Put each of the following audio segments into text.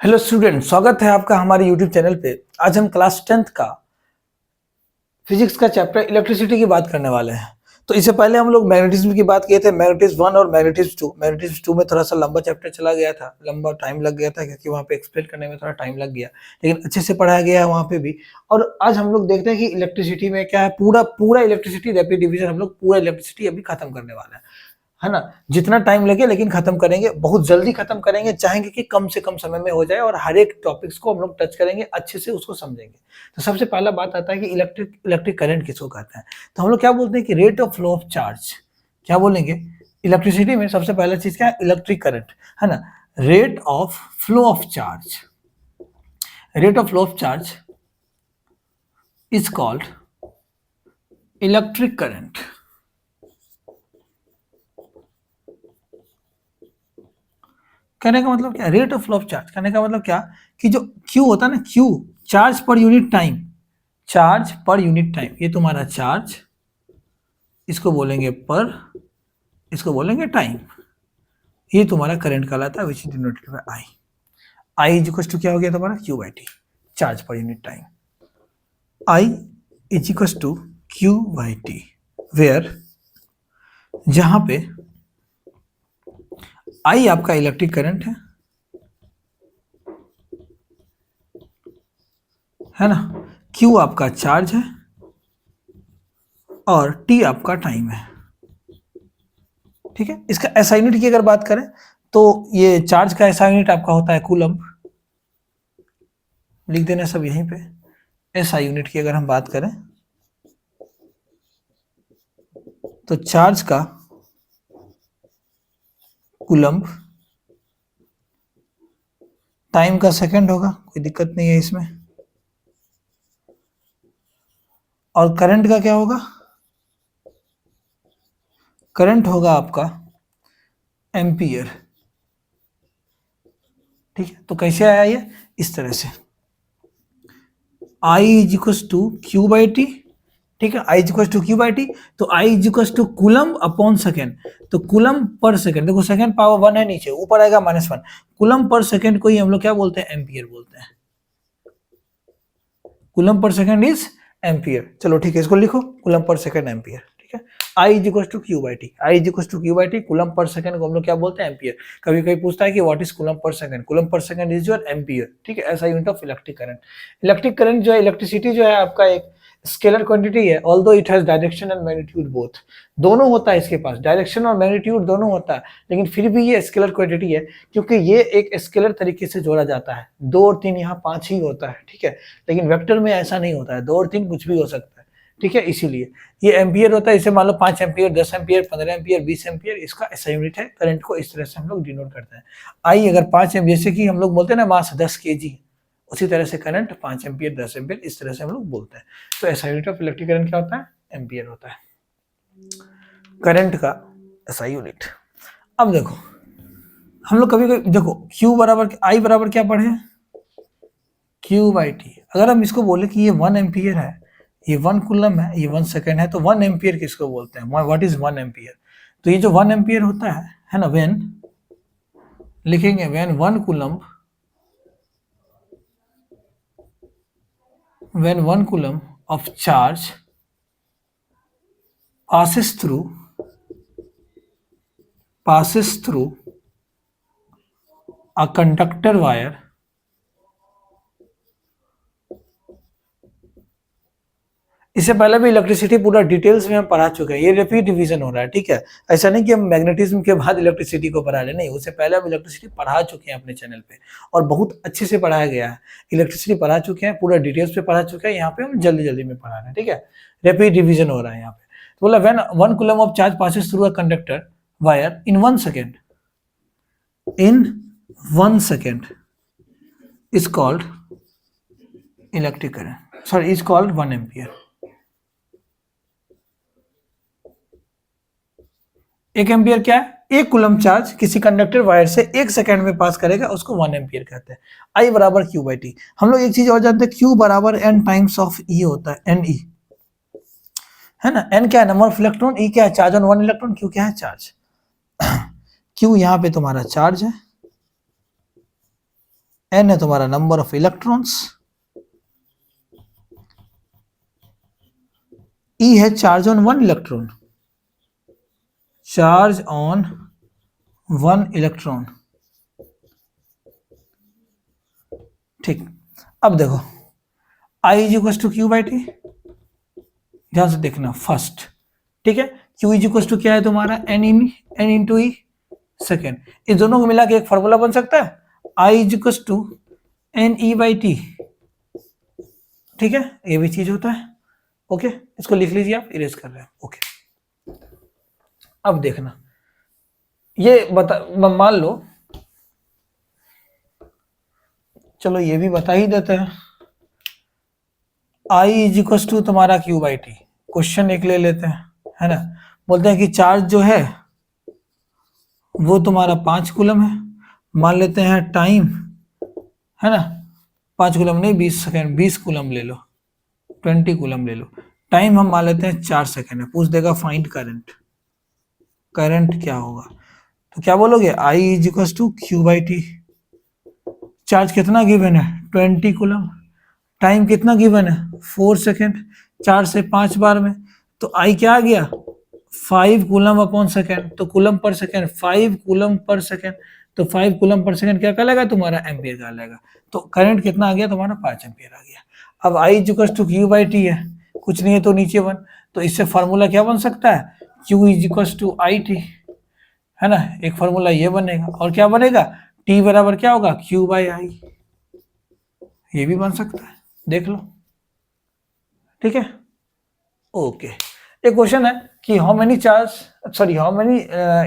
Hello student, स्वागत है आपका हमारे यूट्यूब चैनल पे। आज हम क्लास 10th का फिजिक्स का चैप्टर इलेक्ट्रिसिटी की बात करने वाले हैं। तो इससे पहले हम लोग मैग्नेटिज्म की बात किए थे, मैग्नेटिज्म 1 और मैग्नेटिज्म 2। मैग्नेटिज्म 2 में थोड़ा सा लंबा चैप्टर चला गया था, लंबा टाइम लग गया था क्योंकि वहाँ पे एक्सप्लेन करने में थोड़ा टाइम लग गया, लेकिन अच्छे से पढ़ाया गया है वहाँ पे भी। और आज हम लोग देखते हैं कि इलेक्ट्रिसिटी में क्या है, पूरा इलेक्ट्रिसिटी रैपिड डिवीजन हम लोग पूरा इलेक्ट्रिसिटी अभी खत्म करने वाला है ना। जितना टाइम लगे लेकिन खत्म करेंगे, बहुत जल्दी खत्म करेंगे, चाहेंगे कि कम से कम समय में हो जाए और हर एक टॉपिक्स को हम लोग टच करेंगे, अच्छे से उसको समझेंगे। तो सबसे पहला बात आता है कि इलेक्ट्रिक करंट किसको कहते हैं। तो हम लोग क्या बोलते हैं कि rate of flow of charge. क्या बोलेंगे इलेक्ट्रिसिटी में? सबसे पहला चीज क्या है? इलेक्ट्रिक करंट, है ना। Rate of flow of charge, rate of flow of charge is called electric current. कहने का मतलब क्या? Rate of flow of charge कहने का मतलब क्या कि जो क्यू होता है ना, क्यू चार्ज पर यूनिट टाइम, चार्ज पर यूनिट टाइम, ये तुम्हारा चार्ज, इसको बोलेंगे पर, इसको बोलेंगे टाइम, ये तुम्हारा करंट कहलाता है, which is denoted by I. I is equal to क्या हो गया तुम्हारा? क्यू बाई टी, चार्ज पर unit time. I is equal to Q by T, where जहां पे आई आपका इलेक्ट्रिक करंट है ना, क्यू आपका चार्ज है और टी आपका टाइम है। ठीक है, इसका एसआई यूनिट की अगर बात करें तो ये चार्ज का एसआई यूनिट आपका होता है कूलम्ब। लिख देना सब यहीं पे। एसआई यूनिट की अगर हम बात करें तो चार्ज का कूलम्ब, टाइम का सेकंड होगा, कोई दिक्कत नहीं है इसमें, और करंट का क्या होगा? करंट होगा आपका एम्पियर। ठीक है, तो कैसे आया ये? इस तरह से I is equal to Q by T. ठीक है, I is equal to Q by T, तो I is equal to coulomb upon second. तो कूलम्ब पर सेकेंड, देखो सेकेंड पावर 1 है, नीचे ऊपर आएगा -1। कूलम्ब पर सेकेंड को ही हम लोग क्या बोलते हैं? एम्पियर बोलते हैं। कूलम्ब पर सेकेंड इज एम्पियर। चलो ठीक है, इसको लिखो, कूलम्ब पर सेकेंड एम्पियर। ठीक है, I is equal to Q by T, I is equal to Q by T, coulomb पर सेकेंड को हम लोग क्या बोलते हैं? एम्पियर। कभी कभी पूछता है कि व्हाट इज कूलम्ब पर सेकेंड? कूलम्ब पर सेकेंड इज योर एम्पियर। ठीक है, ऐसा unit of electric current. Electric current जो है, इलेक्ट्रिसिटी जो है आपका एक स्केलर क्वांटिटी है, although it has direction and magnitude both. दोनों होता है इसके पास, डायरेक्शन और मैग्नीट्यूड दोनों होता है, लेकिन फिर भी ये स्केलर क्वांटिटी है क्योंकि ये एक स्केलर तरीके से जोड़ा जाता है। 2 और 3 यहाँ 5 ही होता है। ठीक है, लेकिन वेक्टर में ऐसा नहीं होता है, 2 और 3 कुछ भी हो सकता है। ठीक है, इसीलिए ये एम्पियर होता है। इसे मान लो 5 एम्पियर, 10 एम्पियर, 15 एम्पियर, 20 एम्पियर, इसका ऐसा यूनिट है। करंट को इस तरह से हम लोग डिनोट करते हैं। आई अगर 5 एम्पियर, जैसे कि हम लोग बोलते हैं ना मास 10 kg, उसी तरह से करंट 5 एम्पियर, 10 एम्पियर, इस तरह से हम लोग बोलते हैं। तो ऐसा यूनिट ऑफ इलेक्ट्रिक करंट क्या होता है? एम्पियर होता है, करंट का ऐसा यूनिट। अब देखो, हम लोग कभी कभी देखो Q बराबर आई बराबर क्या पढ़े? Q by T. अगर हम इसको बोले कि ये 1 एम्पियर है, ये 1 कूलम है, ये 1 सेकेंड है, तो 1 एम्पियर किसको बोलते हैं? What is 1 ampere? तो ये जो 1 एम्पियर होता है ना, व्हेन लिखेंगे when 1 coulomb, when 1 coulomb of charge passes through a conductor wire, इससे पहले भी इलेक्ट्रिसिटी पूरा डिटेल्स में हम पढ़ा चुके हैं, ये रिपीट डिवीजन हो रहा है। ठीक है, ऐसा नहीं कि हम मैग्नेटिज्म के बाद इलेक्ट्रिसिटी को पढ़ा रहे, नहीं, उससे पहले हम इलेक्ट्रिसिटी पढ़ा चुके हैं अपने चैनल पे और बहुत अच्छे से पढ़ाया गया है। इलेक्ट्रिसिटी पढ़ा चुके हैं, पूरा डिटेल्स पे पढ़ा चुके हैं, यहाँ पे हम जल्दी जल्दी में पढ़ा रहे हैं। ठीक है, रिपीट डिवीजन हो रहा है यहाँ पे। तो बोला when 1 coulomb of charge passes through a conductor wire in 1 second, in 1 second is called electric current, sorry, is called 1 ampere. 1 ampere क्या है? 1 कूलम चार्ज किसी कंडक्टर वायर से 1 सेकेंड में पास करेगा, उसको 1 एम्पियर कहते हैं। आई बराबर क्यू बाई टी। हम लोग एक चीज और जानते हैं, क्यू बराबर एन टाइम्स ऑफ ई होता है, एन ई, है ना। एन क्या है? नंबर ऑफ इलेक्ट्रॉन, ई क्या है? चार्ज ऑन 1 इलेक्ट्रॉन, क्यू क्या है? चार्ज। क्यू यहाँ पे तुम्हारा चार्ज है n है तुम्हारा नंबर ऑफ इलेक्ट्रॉन्स, E है charge on one electron, charge on one electron. ठीक, अब देखो I is equal to Q by T, ध्यान से देखना फर्स्ट, ठीक है। Q इज इक्वल टू क्या है तुम्हारा n इंटू ई, सेकेंड। इस दोनों को मिला के एक फॉर्मूला बन सकता है, I is equal to N E by T, ठीक है, ये भी चीज होता है। ओके, इसको लिख लीजिए, आप इरेज कर रहे हैं। ओके, अब देखना, ये बता, मान लो, चलो ये भी बता ही देते हैं, I इज इक्वल टू तुम्हारा क्यू बाई टी, क्वेश्चन एक ले लेते हैं, है ना। बोलते हैं कि चार्ज जो है वो तुम्हारा 5 कूलम है, मान लेते हैं टाइम, है ना, 5 कूलम नहीं 20 सेकेंड, 20 कूलम ले लो, 20 कूलम ले लो। टाइम हम मान लेते हैं 4 सेकेंड है। पूछ देगा फाइंड करंट, करंट क्या होगा, तो क्या बोलोगे, I is equal to Q by T. Charge कितना गिवन है, 20 कूलम, टाइम कितना गिवन है, 4 सेकेंड, 4 से 5 बार में, तो आई क्या आ गया, 5 कूलम अपॉन सेकेंड, तो coulomb per second, 5 coulomb per second, तो 5 कूलम पर सेकेंड क्या कहलाएगा तुम्हारा, एम्पियर कहलाएगा। तो करंट कितना आ गया तुम्हारा, 5 एम्पियर आ गया। अब I is equal to Q by T है, कुछ नहीं है तो नीचे 1, तो इससे फार्मूला क्या बन सकता है, Q is equal to I T, है ना, एक फार्मूला ये बनेगा, और क्या बनेगा, टी बराबर क्या होगा, क्यू बाई आई, ये भी बन सकता है, देख लो, ठीक है। ओके, एक क्वेश्चन है कि how many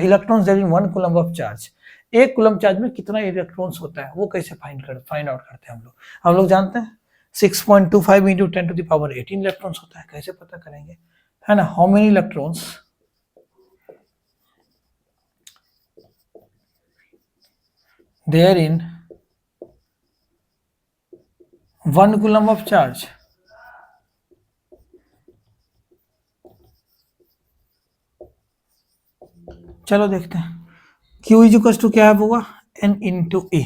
electrons there in 1 coulomb of charge, एक कूलम चार्ज में कितना इलेक्ट्रॉन्स होता है, वो कैसे फाइंड आउट करते हैं हम लोग जानते हैं 6.25 into 10 to the power 18 electrons होता है, कैसे पता करेंगे, है ना। How many electrons there in 1 coulomb of charge, चलो देखते हैं। Q इज इक्वल टू क्या है होगा, N इंटू ई,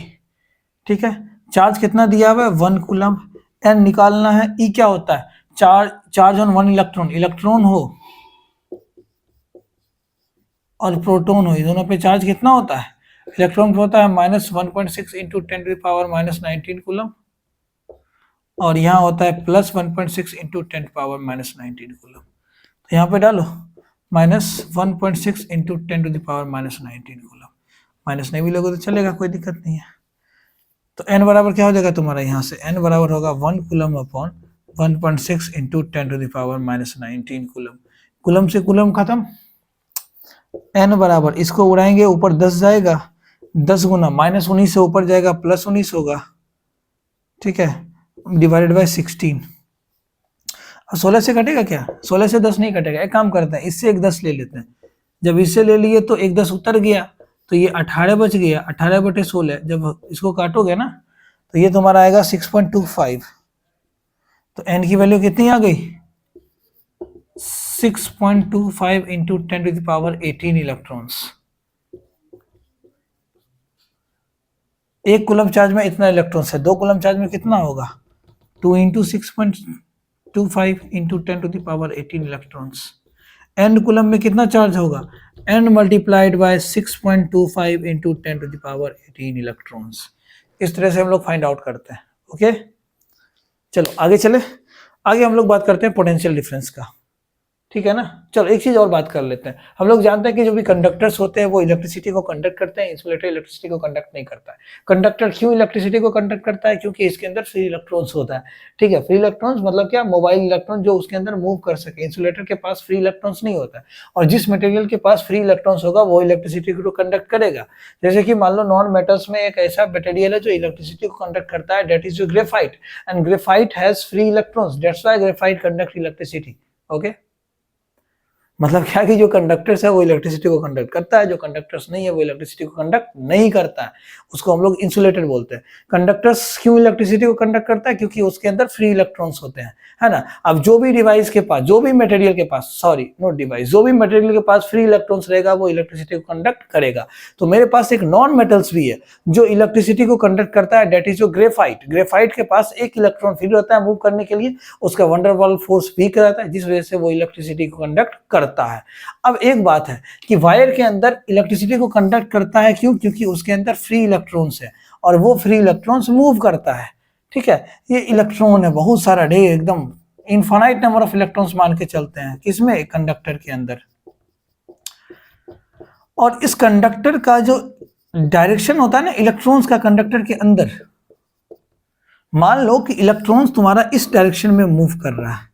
ठीक है। चार्ज कितना दिया हुआ है, 1 कूलम, N निकालना है, E क्या होता है, चार्ज ऑन 1 इलेक्ट्रॉन, इलेक्ट्रॉन हो और प्रोटॉन हो, दोनों पे चार्ज कितना होता है, इलेक्ट्रॉन पे होता है -1.6 into 10 to the power -19 coulomb, और यहाँ होता है +1.6 इंटू 10 पावर -19 कूलम। तो यहाँ पे डालो -1.6 into 10 to the power -19 coulomb, minus नहीं भी लोगे तो चलेगा, कोई दिक्कत नहीं है। तो n बराबर क्या हो जाएगा तुम्हारा, यहाँ से n बराबर होगा 1 coulomb upon 1.6 into 10 to the power -19 coulomb, coulomb से कूलम खत्म, n बराबर, इसको उड़ाएंगे ऊपर 10 जाएगा, 10 गुना -19 से ऊपर जाएगा +19 होगा, ठीक है, डिवाइडेड बाय 16। 16 से कटेगा क्या, 16 से 10 नहीं कटेगा, एक काम करते हैं, इससे एक 10 ले लेते हैं, जब इससे ले लिए तो एक 10 उतर गया, तो ये 18 बच गया, 18/16, जब इसको काटोगे ना तो ये तुम्हारा आएगा 6.25, तो n की वैल्यू कितनी आ गई, 6.25 into 10 to the power 18 electrons. एक कूलम चार्ज में इतना इलेक्ट्रॉन्स है, 2 कूलम चार्ज में कितना होगा, 2 into 6.25 into 10 to the power 18 electrons. n coulomb में कितना चार्ज होगा, n multiplied by 6.25 into 10 to the power 18 electrons. इस तरह से हम लोग फाइंड आउट करते हैं। ओके, चलो आगे चले, आगे हम लोग बात करते हैं पोटेंशियल डिफरेंस का, ठीक है ना। चलो एक चीज और बात कर लेते हैं, हम लोग जानते हैं कि जो भी कंडक्टर्स होते हैं वो इलेक्ट्रिसिटी को कंडक्ट करते हैं, इंसुलेटर इलेक्ट्रिसिटी को कंडक्ट नहीं करता है। कंडक्टर क्यों इलेक्ट्रिसिटी को कंडक्ट करता है, क्योंकि इसके अंदर फ्री इलेक्ट्रॉन्स होता है, ठीक है। फ्री इलेक्ट्रॉन्स मतलब क्या, मोबाइल इलेक्ट्रॉन जो उसके अंदर मूव कर सके। इंसुलेटर के पास फ्री इलेक्ट्रॉन्स नहीं होता है, और जिस मटेरियल के पास फ्री इलेक्ट्रॉन्स होगा वो इलेक्ट्रिसिटी को कंडक्ट करेगा। जैसे कि मान लो नॉन मेटल्स में एक ऐसा मटेरियल है जो इलेक्ट्रिसिटी को कंडक्ट करता है, दैट इज जो graphite, and graphite has free electrons, that's why graphite conduct electricity. Okay, मतलब क्या कि जो कंडक्टर्स है वो इलेक्ट्रिसिटी को कंडक्ट करता है, जो कंडक्टर्स नहीं है वो इलेक्ट्रिसिटी को कंडक्ट नहीं करता है। उसको हम लोग इंसुलेटेड बोलते हैं। कंडक्टर्स क्यों इलेक्ट्रिसिटी को कंडक्ट करता है? क्योंकि उसके अंदर फ्री इलेक्ट्रॉन्स होते हैं, है ना। अब जो भी डिवाइस के पास, जो भी मटेरियल के पास, सॉरी नॉट डिवाइस, जो भी मटेरियल के पास फ्री इलेक्ट्रॉन्स रहेगा वो इलेक्ट्रिसिटी को कंडक्ट करेगा। तो मेरे पास एक नॉन मेटल्स भी है जो इलेक्ट्रिसिटी को कंडक्ट करता है, डेट इज जो ग्रेफाइट। ग्रेफाइट के पास एक इलेक्ट्रॉन फ्री रहता है मूव करने के लिए, उसका वंडरवॉल फोर्स वीक रहता है, जिस वजह से वो इलेक्ट्रिसिटी को कंडक्ट करता है। अब एक बात है कि वायर के अंदर इलेक्ट्रिसिटी को कंडक्ट करता है, क्यों? क्योंकि उसके अंदर फ्री इलेक्ट्रॉन्स है और वो फ्री इलेक्ट्रॉन्स मूव करता है, ठीक है। ये इलेक्ट्रॉन है बहुत सारा, ढेर, एकदम इनफाइनाइट नंबर ऑफ इलेक्ट्रॉन्स मान के चलते हैं, किसमें? कंडक्टर के अंदर। और इस कंडक्टर का जो डायरेक्शन होता है ना इलेक्ट्रॉन्स का कंडक्टर के अंदर, मान लो कि इलेक्ट्रॉन्स तुम्हारा इस डायरेक्शन में मूव कर रहा है,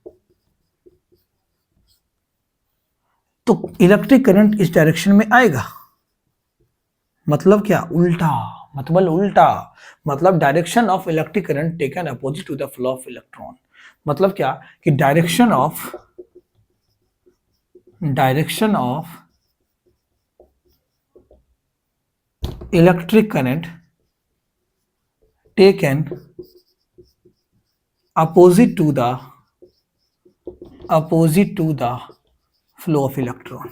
तो इलेक्ट्रिक करंट इस डायरेक्शन में आएगा। मतलब क्या? उल्टा, मतलब direction of electric current taken opposite to the flow of electron. मतलब क्या कि direction of electric current taken opposite to the flow of electron.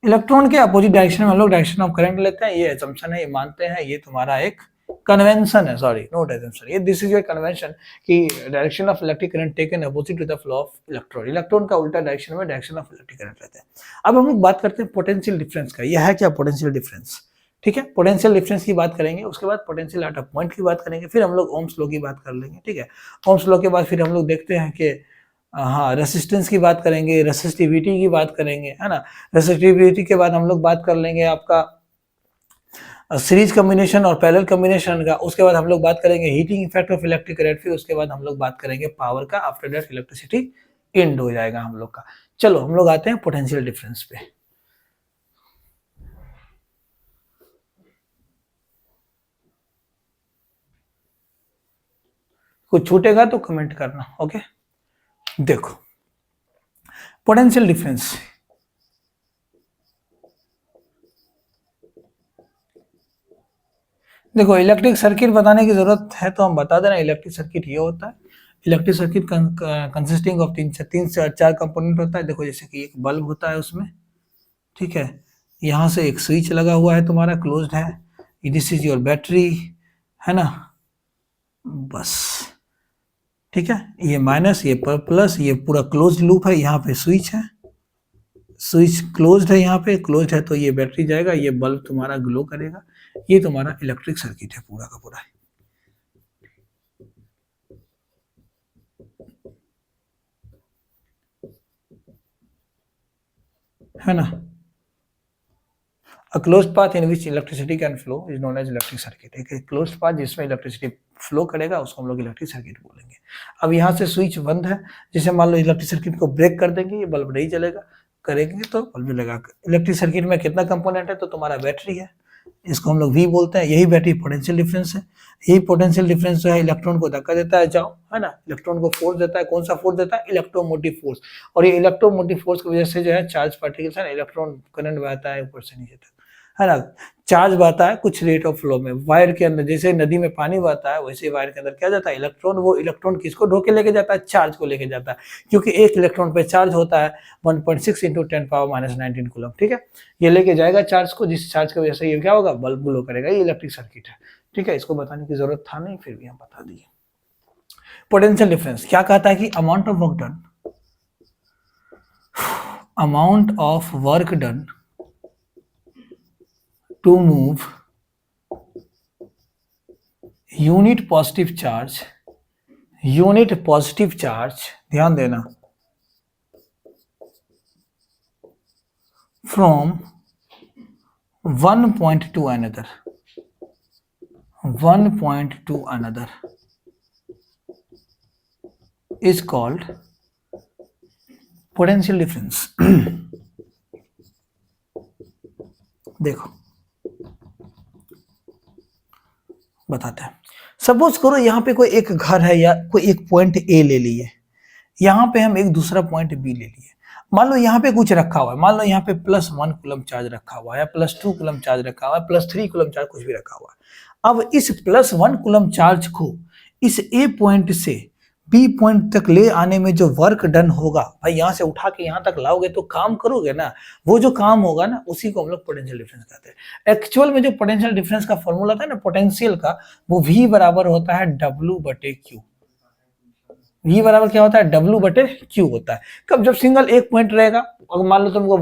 Electron के अपोजिट डायरेक्शन में हम लोग डायरेक्शन ऑफ करंट लेते हैं, ये असम्पशन है, ये मानते हैं, ये तुम्हारा एक कन्वेंशन है, सॉरी नोट असम्पशन, ये दिस इज योर कन्वेंशन कि direction of electric current taken opposite to the flow of electron. Electron का उल्टा डायरेक्शन में डायरेक्शन ऑफ इलेक्ट्रिक करंट लेते हैं। अब हम लोग बात करते हैं पोटेंशियल डिफरेंस का। यह है क्या? पोटेंशियल डिफरेंस, ठीक है। पोटेंशियल डिफरेंस की बात करेंगे, उसके बाद पोटेंशियल एट अ पॉइंट की बात करेंगे, फिर हम लोग ओम्स लॉ की बात कर लेंगे, ठीक है। ओम्स लॉ के बाद फिर हम लोग देखते हैं कि हाँ रेसिस्टेंस की बात करेंगे, रेसिस्टिविटी की बात करेंगे, है ना। रेसिस्टिविटी के बाद हम लोग बात कर लेंगे आपका सीरीज कॉम्बिनेशन और पैरेलल कॉम्बिनेशन का। उसके बाद हम लोग बात करेंगे heating effect of electric current, फिर उसके बाद हम लोग बात करेंगे पावर का। आफ्टर दैट इलेक्ट्रिसिटी एंड हो जाएगा हम लोग का। चलो हम लोग आते हैं पोटेंशियल डिफरेंस पे। कुछ छूटेगा तो कमेंट करना, ओके। देखो पोटेंशियल डिफरेंस, देखो इलेक्ट्रिक सर्किट बताने की जरूरत है तो हम बता देना। इलेक्ट्रिक सर्किट ये होता है, इलेक्ट्रिक सर्किट कंसिस्टिंग ऑफ तीन से चार कंपोनेंट होता है। देखो जैसे कि एक बल्ब होता है उसमें, ठीक है, यहाँ से एक स्विच लगा हुआ है तुम्हारा, क्लोज्ड है, दिस इज योर बैटरी, है ना, बस, ठीक है। ये माइनस, ये प्लस, ये पूरा क्लोज्ड लूप है। यहाँ पे स्विच है, स्विच क्लोज्ड है, यहाँ पे क्लोज्ड है, तो ये बैटरी जाएगा, ये बल्ब तुम्हारा ग्लो करेगा। ये तुम्हारा इलेक्ट्रिक सर्किट है पूरा का पूरा, है ना। A closed path in which electricity can flow is known as electric circuit। एक क्लोज्ड पाथ जिसमें इलेक्ट्रिसिटी फ्लो करेगा उसको हम लोग इलेक्ट्रिक सर्किट बोलेंगे। अब यहाँ से स्विच बंद है, जैसे मान लो इलेक्ट्रिक सर्किट को ब्रेक कर देंगे, ये बल्ब नहीं चलेगा, करेंगे तो बल्ब जलेगा। इलेक्ट्रिक सर्किट में कितना कंपोनेंट है? तो तुम्हारा बैटरी है, इसको हम लोग वी बोलते हैं। यही बैटरी पोटेंशियल डिफरेंस है। यही पोटेंशियल डिफरेंस जो है इलेक्ट्रॉन को धक्का देता है, जाओ, है ना, इलेक्ट्रॉन को फोर्स देता है। कौन सा फोर्स देता है? Electromotive force. और ये इलेक्ट्रोमोटिव फोर्स की वजह से जो है चार्ज पार्टिकल्स है, इलेक्ट्रॉन करंट बहता है ऊपर से नीचे तक, है ना। चार्ज बहता है कुछ रेट ऑफ फ्लो में। वायर के अंदर जैसे नदी में पानी बहता है, वैसे वायर के अंदर क्या जाता है? इलेक्ट्रॉन। वो इलेक्ट्रॉन किसको ढोके लेके जाता है? चार्ज को लेके जाता है, क्योंकि एक इलेक्ट्रॉन पे चार्ज होता है 1.6 × 10⁻⁻19 कूलम, ठीक है। ये लेके जाएगा चार्ज को, जिस चार्ज की वजह से ये क्या होगा? बल्ब ग्लो करेगा। ये इलेक्ट्रिक सर्किट है, ठीक है। इसको बताने की जरूरत था नहीं, फिर भी हम बता दिए। पोटेंशियल डिफरेंस क्या कहता है कि amount of work done, amount of work done to move unit positive charge, ध्यान देना, from one point to another is called potential difference। देखो बताते हैं। सपोज करो यहाँ पे कोई एक घर है या कोई एक पॉइंट ए ले लिए, यहाँ पे हम एक दूसरा पॉइंट बी ले लिए। मान लो यहाँ पे कुछ रखा हुआ है, मान लो यहाँ पे +1 कूलम चार्ज रखा हुआ है, +2 कूलम चार्ज रखा हुआ है, +3 कूलम चार्ज कुछ भी रखा हुआ है। अब इस +1 कूलम चार्ज को इस ए पॉइंट से बी पॉइंट तक ले आने में जो वर्क डन होगा, भाई यहाँ से उठा के यहाँ तक लाओगे तो काम करोगे ना, वो जो काम होगा ना उसी को हम लोग पोटेंशियल डिफरेंस कहते हैं। एक्चुअल में जो पोटेंशियल डिफरेंस का फॉर्मूला था ना पोटेंशियल का, वो V बराबर होता है W/Q। V बराबर क्या होता है? W/Q होता है। कब? जब सिंगल एक पॉइंट रहेगा, अगर मान लो तुमको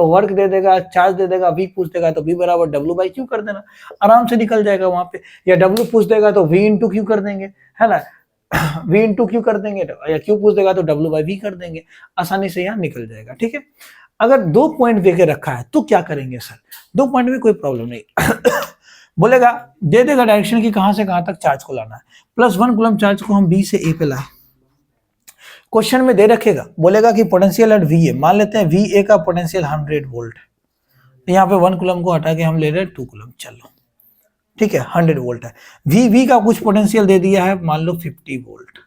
वर्क दे देगा, चार्ज दे देगा, V पूछ देगा तो V बराबर W/Q कर देना, आराम से निकल जाएगा वहां पे। या W पूछ देगा तो V इंटू Q कर देंगे, है ना, V इंटू Q कर देंगे, या Q पूछ देगा तो W/V कर देंगे, आसानी से यहाँ निकल जाएगा। ठीक है, अगर 2 पॉइंट देके रखा है तो क्या करेंगे सर? 2 पॉइंट में कोई प्रॉब्लम नहीं बोलेगा, दे देगा डायरेक्शन की कहां से कहां तक चार्ज को लाना है। +1 कूलम चार्ज को हम B से A पे लाए, क्वेश्चन में दे रखेगा, बोलेगा कि पोटेंशियल एट VA, मान लेते हैं VA का पोटेंशियल 100 वोल्ट, यहाँ पे 1 कूलम को हटा के हम ले रहे हैं 2 कूलम, चलो ठीक है 100 वोल्ट है। V का कुछ पोटेंशियल दे दिया है, मान लो 50 वोल्ट,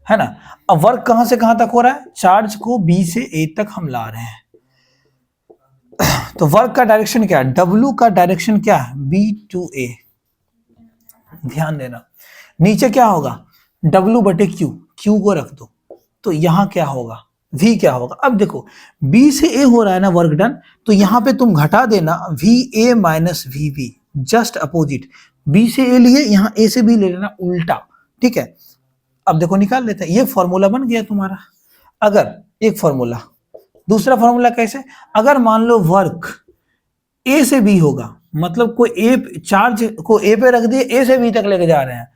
है ना। अब वर्क कहां से कहां तक हो रहा है? चार्ज को B से A तक हम ला रहे हैं, तो वर्क का डायरेक्शन क्या है? W का डायरेक्शन क्या है? B to A। ध्यान देना, नीचे क्या होगा? W/Q, Q को रख दो, तो यहां क्या होगा? V क्या होगा? अब देखो B से A हो रहा है ना वर्क डन, तो यहां पे तुम घटा देना VA minus VB, just opposite. B से A लिए, यहां A से B ले लेना उल्टा, ठीक है। अब देखो निकाल लेते हैं, ये फॉर्मूला बन गया तुम्हारा। अगर एक फॉर्मूला, दूसरा फॉर्मूला कैसे? अगर मान लो वर्क A से B होगा, मतलब कोई A चार्ज को A पे रख दिए, A से B तक लेके जा रहे हैं,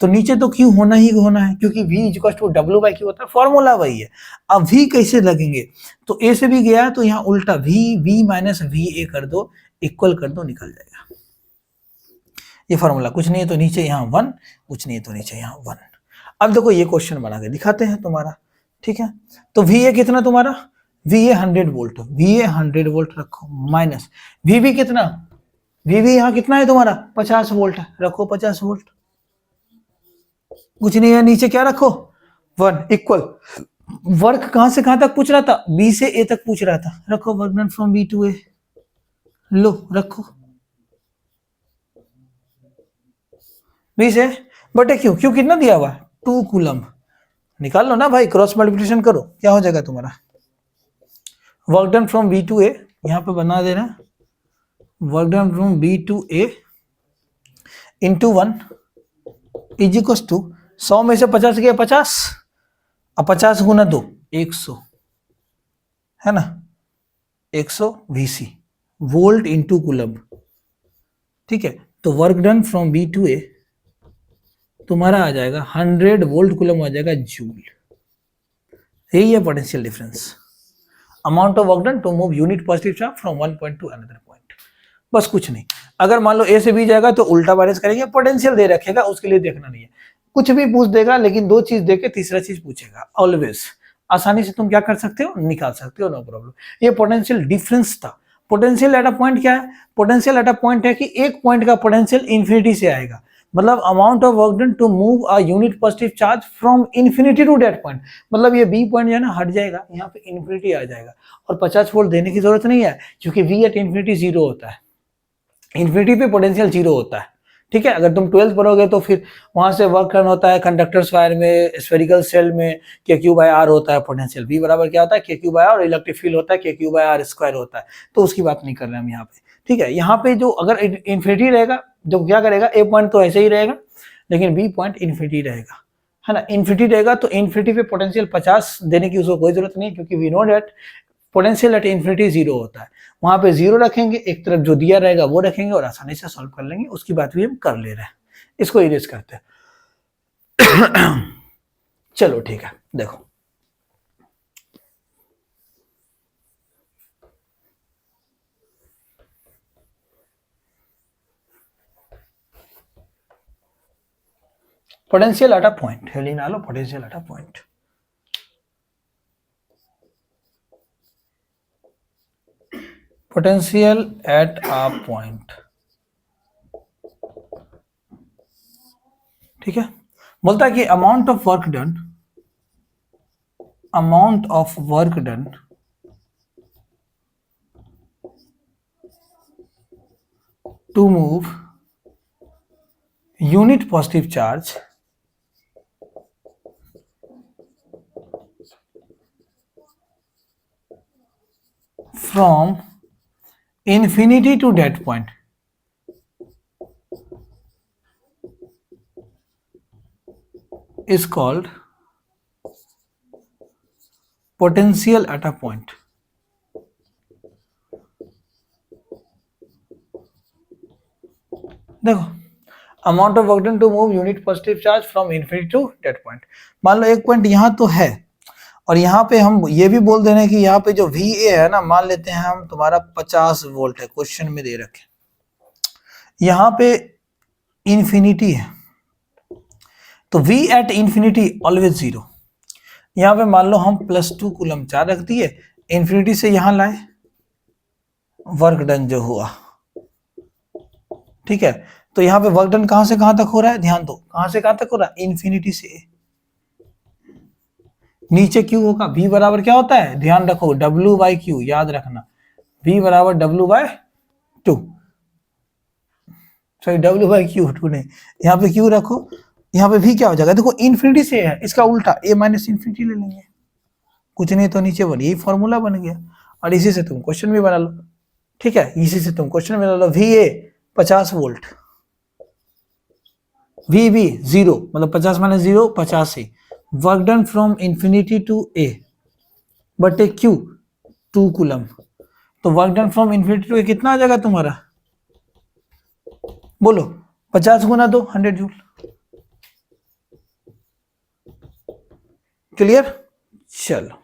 तो नीचे तो Q होना ही होना है, क्योंकि V इक्वल टू W/Q होता है, फॉर्मूला वही है। अब V कैसे लगेंगे? तो A से B गया तो यहाँ उल्टा V माइनस VA कर दो, इक्वल कर दो, निकल जाएगा ये फॉर्मूला। कुछ नहीं है तो नीचे यहाँ 1, कुछ नहीं है तो नीचे यहाँ 1। अब देखो ये क्वेश्चन बना के दिखाते हैं तुम्हारा, ठीक है। तो VA कितना तुम्हारा? VA 100 वोल्ट, VA 100 वोल्ट रखो, माइनस VB कितना? VB यहाँ कितना है तुम्हारा? 50 वोल्ट है, रखो 50 वोल्ट। कुछ नहीं है, नीचे क्या रखो? 1 इक्वल। वर्क कहां से कहां तक पूछ रहा था? B से A तक पूछ रहा था, रखो work done from B to A, लो रखो B से बटे Q, Q कितना दिया हुआ? 2 कूलम, निकाल लो ना भाई, क्रॉस मल्टीप्लिकेशन करो, क्या हो जाएगा तुम्हारा? Work done from B to A, यहां पे बना देना work done from B to A into 1 is equal to 100 में से 50 गया 50, अब 50 गुना 2 100, है ना, 100 VC वोल्ट इंटू कूलम, ठीक है। तो work done from B to A तुम्हारा आ जाएगा 100 वोल्ट कूलम, आ जाएगा जूल। यही है potential difference, amount of work done to move unit positive charge from one point to another point, बस कुछ नहीं। अगर मान लो A से B जाएगा तो उल्टा बैलेंस करेंगे, पोटेंशियल दे रखेगा, उसके लिए देखना नहीं है, कुछ भी पूछ देगा, लेकिन 2 चीज देके तीसरा चीज पूछेगा ऑलवेज। आसानी से तुम क्या कर सकते हो? निकाल सकते हो, नो प्रॉब्लम। ये पोटेंशियल डिफरेंस था। पोटेंशियल एट अ पॉइंट क्या है? पोटेंशियल एट अ पॉइंट है कि एक पॉइंट का पोटेंशियल इंफिनिटी से आएगा, मतलब amount of work done to move a unit positive charge from infinity to that point, मतलब ये B पॉइंट जो है ना हट जाएगा, यहाँ पे इंफिनिटी आ जाएगा, और 50 वोल्ट देने की जरूरत नहीं है, क्योंकि V एट इंफिनिटी 0 होता है, इंफिनिटी पे पोटेंशियल 0 होता है, ठीक है। अगर तुम 12th पढ़ोगे तो फिर वहां से वर्क डन होता है कंडक्टर्स वायर में, स्फेरिकल सेल में KQ/R होता है पोटेंशियल, V बराबर क्या होता है? KQ/R, और इलेक्ट्रिक फील्ड होता है KQ/R² होता है, तो उसकी बात नहीं कर रहे हम यहाँ पे, ठीक है। यहाँ पे जो अगर इंफिनिटी रहेगा, जो क्या करेगा, A पॉइंट तो ऐसे ही रहेगा, लेकिन B पॉइंट इंफिनिटी रहेगा, है ना। इंफिनिटी रहेगा तो इंफिनिटी पे पोटेंशियल 50 देने की उसको कोई जरूरत नहीं, क्योंकि we know that potential at infinity 0 होता है। वहां पे 0 रखेंगे, एक तरफ जो दिया रहेगा वो रखेंगे, और आसानी से सॉल्व कर लेंगे, उसकी बात भी हम कर ले रहे हैं, इसको इरेज करते हैं चलो ठीक है, देखो पोटेंशियल एट अ पॉइंट, हेलिन आलो potential at a point, potential at a point, ठीक है। बोलता है कि amount of work done to move unit positive charge from infinity to that point is called potential at a point. देखो, amount of work done to move unit positive charge from infinity to that point. मान लो एक point यहाँ तो है और यहाँ पे हम ये भी बोल दे रहे हैं कि यहाँ पे जो VA है ना, मान लेते हैं हम तुम्हारा 50 वोल्ट है, क्वेश्चन में दे रखे. यहाँ पे इन्फिनिटी है तो V एट इन्फिनिटी ऑलवेज 0. यहाँ पे मान लो हम +2 कूलम चार्ज रख दिए, इन्फिनिटी से यहाँ लाए, वर्क डन जो हुआ, ठीक है. तो यहाँ पे वर्क डन कहां से कहां तक हो रहा है, ध्यान दो, कहां से कहां तक हो रहा है, इन्फिनिटी से. नीचे Q होगा, V बराबर क्या होता है, ध्यान रखो, W/Q, याद रखना, V बराबर W/2, सॉरी W/Q2 नहीं, यहाँ पे Q रखो, यहाँ पे V क्या हो जाएगा, देखो इन्फिनिटी से है, इसका उल्टा A माइनस इन्फिनिटी ले लेंगे, कुछ नहीं तो नीचे बन, यही फॉर्मूला बन गया. और इसी से तुम क्वेश्चन भी बना लो, ठीक है, इसी से तुम क्वेश्चन बना लो. VA 50 वोल्ट, VB 0, मतलब 50 minus 0 85, work done from infinity to A बटे Q 2 कूलम. तो work done from infinity to A कितना आ जाएगा तुम्हारा, बोलो, 50 गुना 2 100 जूल. क्लियर. चलो,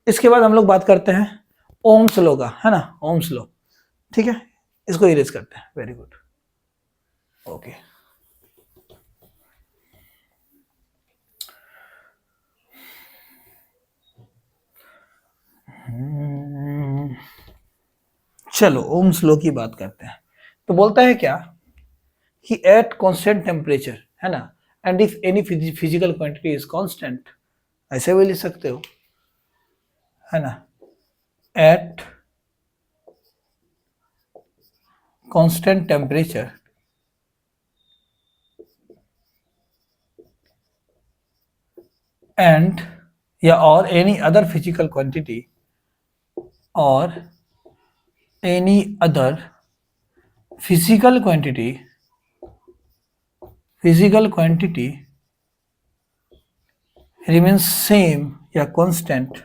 इसके बाद हम लोग बात करते हैं ओम्स लॉ का, है ना, ओम्स लॉ, ठीक है, इसको इरेज करते हैं. Very good, okay. चलो ओम्स लॉ की बात करते हैं. तो बोलता है क्या कि एट कांस्टेंट टेम्परेचर, है ना, and if any physical quantity is constant, ऐसे भी लिख सकते हो, है ना, एट कांस्टेंट टेम्परेचर एंड या और एनी अदर फिजिकल क्वांटिटी और any other physical quantity remains same या constant,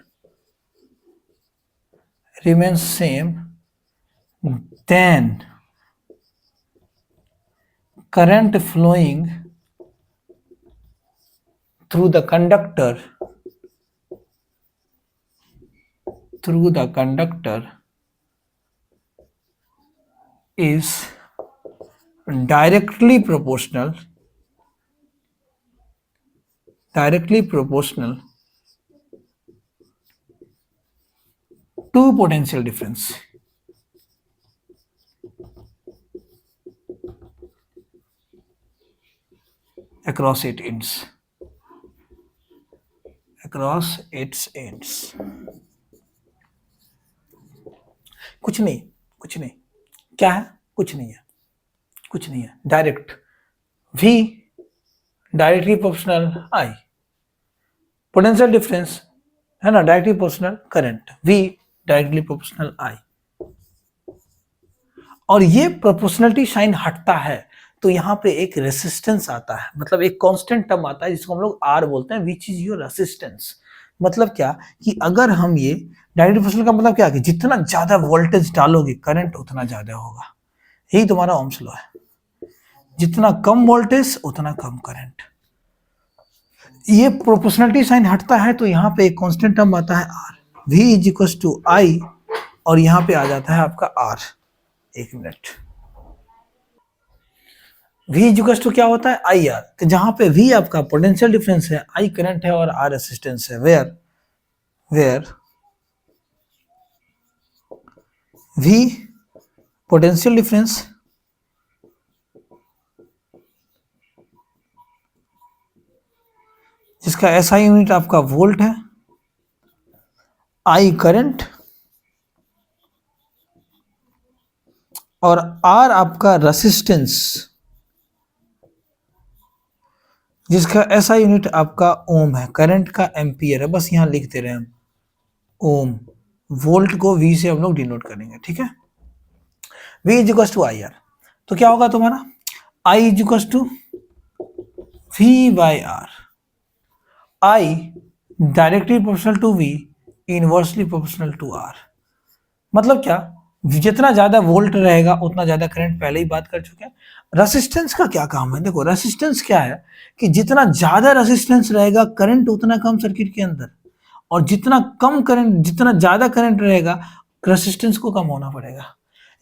remains same, then current flowing through the conductor is directly proportional to potential difference. Across its ends. कुछ नहीं, क्या है, कुछ नहीं है, direct. V directly proportional I, potential difference, है ना, directly proportional current, V directly proportional I. और ये प्रोपोर्शनलिटी साइन हटता है तो यहाँ पे एक रेसिस्टेंस आता है, मतलब एक कांस्टेंट टर्म आता है जिसको हम लोग R बोलते हैं, विच इज योर रेसिस्टेंस. मतलब क्या कि अगर हम ये डायरेक्ट प्रोपोर्शनल का मतलब क्या कि जितना ज्यादा वोल्टेज डालोगे करंट उतना ज्यादा होगा, यही तुम्हारा ओम्स लॉ है. जितना कम वोल्टेज उतना कम करंट. ये प्रोपोर्शनलिटी साइन हटता है तो यहाँ पे एक कांस्टेंट टर्म आता है R, V is equal to I, और यहाँ पे आ जाता है आपका R. एक minute, V is equal to क्या होता है, IR. तो जहां पे V आपका पोटेंशियल डिफरेंस है, I करंट है और R रेजिस्टेंस है. वेयर V पोटेंशियल डिफरेंस जिसका SI यूनिट आपका वोल्ट है, I करंट और आर आपका रेसिस्टेंस, जिसका एसआई यूनिट आपका ओम है, करंट का एम्पियर है, बस यहां लिखते रहे हम ओम, वोल्ट को वी से हम लोग डिनोट करेंगे, ठीक है। V is equal to I R, तो क्या होगा तुम्हारा I is equal to V by R, I directly proportional to V, inversely proportional to R। मतलब क्या, जितना ज्यादा वोल्ट रहेगा उतना ज्यादा करंट, पहले ही बात कर चुके हैं। रेसिस्टेंस का क्या काम है, देखो रेसिस्टेंस क्या है कि जितना ज्यादा रेसिस्टेंस रहेगा करंट उतना कम सर्किट के अंदर, और जितना कम करंट, जितना ज्यादा करंट रहेगा रेसिस्टेंस को कम होना पड़ेगा।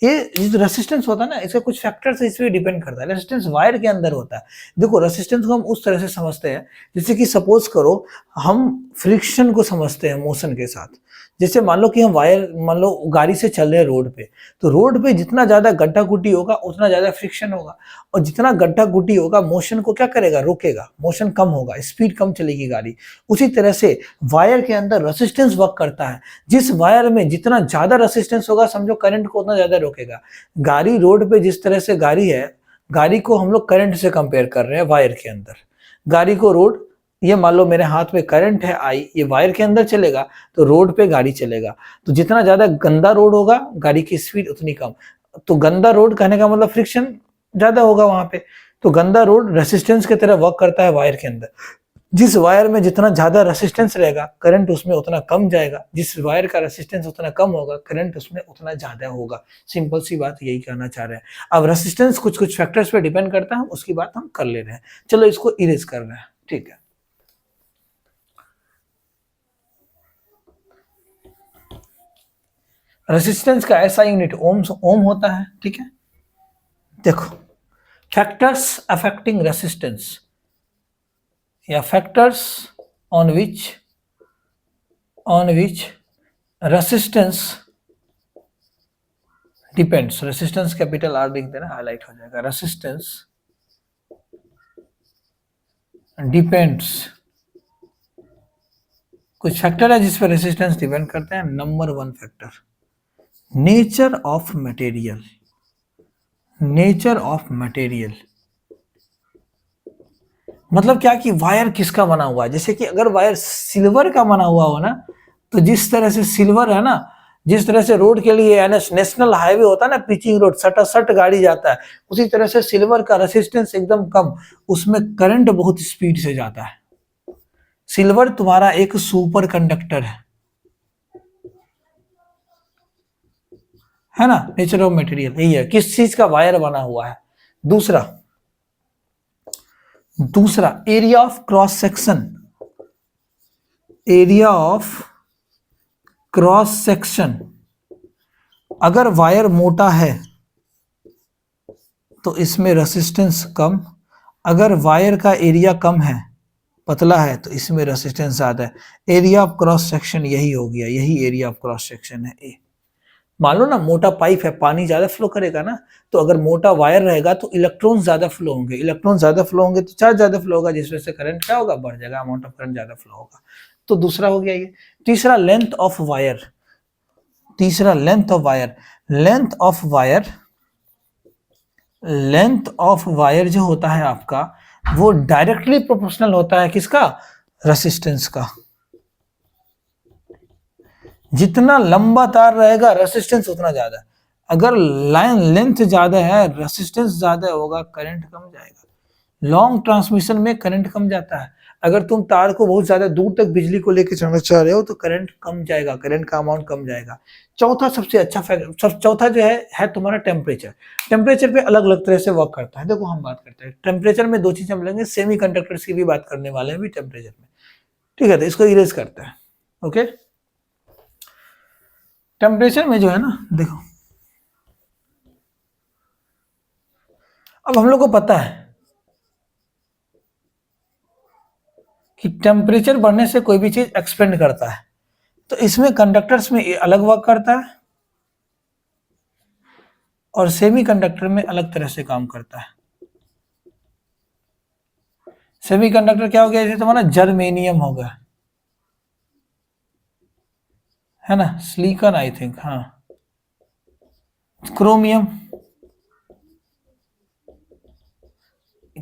ये जो रेसिस्टेंस होता है ना, इसका कुछ फैक्टर से इस पे डिपेंड करता है। रेसिस्टेंस वायर के अंदर होता है। देखो रेसिस्टेंस को हम उस तरह से समझते हैं, जैसे कि सपोज करो हम फ्रिक्शन को समझते हैं मोशन के साथ। जैसे मान लो कि हम वायर, मान लो गाड़ी से चल रहे हैं रोड पे, तो रोड पे जितना ज्यादा गड्ढा गुड्डी होगा उतना ज्यादा फ्रिक्शन होगा, और जितना गड्ढा गुड्डी होगा मोशन को क्या करेगा, रोकेगा, मोशन कम होगा, स्पीड कम चलेगी गाड़ी। उसी तरह से वायर के अंदर रेसिस्टेंस वर्क करता है। जिस वायर में जितना ज्यादा रेसिस्टेंस होगा समझो करंट को उतना ज्यादा रोकेगा। गाड़ी रोड पे जिस तरह से गाड़ी है, गाड़ी को हम लोग करंट से कंपेयर कर रहे हैं वायर के अंदर। गाड़ी को रोड, ये मान लो मेरे हाथ में करंट है आई, ये वायर के अंदर चलेगा तो रोड पे गाड़ी चलेगा। तो जितना ज्यादा गंदा रोड होगा गाड़ी की स्पीड उतनी कम। तो गंदा रोड कहने का मतलब फ्रिक्शन ज्यादा होगा वहां पे। तो गंदा रोड रेसिस्टेंस की तरह वर्क करता है वायर के अंदर। जिस वायर में जितना ज्यादा रेसिस्टेंस रहेगा करंट उसमें उतना कम जाएगा, जिस वायर का रेसिस्टेंस उतना कम होगा करंट उसमें उतना ज्यादा होगा। सिंपल सी बात यही कहना चाह रहे हैं। अब रेसिस्टेंस कुछ कुछ फैक्टर्स पे डिपेंड करता है, उसकी बात हम कर ले रहे हैं। चलो इसको इरेज कर रहे हैं, ठीक है। रेसिस्टेंस का ऐसा यूनिट ओम होता है, ठीक है। देखो फैक्टर्स अफेक्टिंग रेसिस्टेंस या factors on which resistance depends. Resistance capital R लिख देना, हाईलाइट हो जाएगा। रेसिस्टेंस डिपेंड्स, कुछ फैक्टर है जिस पर रेसिस्टेंस डिपेंड करते हैं। Number one factor nature of material. Nature of material मतलब क्या कि वायर किसका बना हुआ है। जैसे कि अगर वायर सिल्वर का बना हुआ हो ना, तो जिस तरह से सिल्वर है ना, जिस तरह से रोड के लिए नेशनल हाईवे होता है ना, पिचिंग रोड, सटासट गाड़ी जाता है, उसी तरह से सिल्वर का रेसिस्टेंस एकदम कम, उसमें करंट बहुत स्पीड से जाता है। सिल्वर तुम्हारा एक सुपर कंडक्टर है ना। नेचर ऑफ मटेरियल यही है, किस चीज का वायर बना हुआ है। दूसरा area of cross section. Area of cross section, अगर वायर मोटा है तो इसमें रेसिस्टेंस कम, अगर वायर का एरिया कम है, पतला है, तो इसमें रेसिस्टेंस ज्यादा है। एरिया ऑफ क्रॉस सेक्शन यही हो गया, यही एरिया ऑफ क्रॉस सेक्शन है ए। मान लो ना मोटा पाइप है, पानी ज्यादा फ्लो करेगा ना, तो अगर मोटा वायर रहेगा तो इलेक्ट्रॉन ज्यादा फ्लो होंगे, इलेक्ट्रॉन ज्यादा फ्लो होंगे तो चार्ज ज्यादा फ्लो होगा, जिस वजह से करंट क्या होगा, बढ़ जाएगा, अमाउंट ऑफ करंट ज्यादा फ्लो होगा। तो दूसरा हो गया ये। तीसरा लेंथ ऑफ वायर। तीसरा length of wire. Length of wire, length of wire जो होता है आपका, वो डायरेक्टली प्रोपोर्शनल होता है किसका, रेसिस्टेंस का। जितना लंबा तार रहेगा रेसिस्टेंस उतना ज्यादा है। अगर लाइन लेंथ ज्यादा है रेसिस्टेंस ज्यादा होगा, करंट कम जाएगा। लॉन्ग ट्रांसमिशन में करंट कम जाता है। अगर तुम तार को बहुत ज्यादा दूर तक बिजली को लेकर चलना चाह रहे हो तो करंट कम जाएगा, करंट का अमाउंट कम जाएगा। चौथा सबसे अच्छा फैक्टर, चौथा जो है तुम्हारा टेम्परेचर। टेम्परेचर पे अलग अलग तरह से वर्क करता है। देखो हम बात करते हैं टेम्परेचर में, दो चीजें मिलेंगे, सेमी कंडक्टर्स की भी बात करने वाले हैं भी टेम्परेचर में, ठीक है। तो इसको इरेज करते हैं, ओके। टेम्परेचर में जो है ना, देखो अब हम लोग को पता है कि टेम्परेचर बढ़ने से कोई भी चीज एक्सपेंड करता है, तो इसमें कंडक्टर्स में अलग वर्क करता है और सेमी कंडक्टर में अलग तरह से काम करता है। सेमी कंडक्टर क्या हो गया, जैसे तुम्हारा जर्मेनियम होगा, है ना, सिलिकॉन आई थिंक, हाँ, क्रोमियम,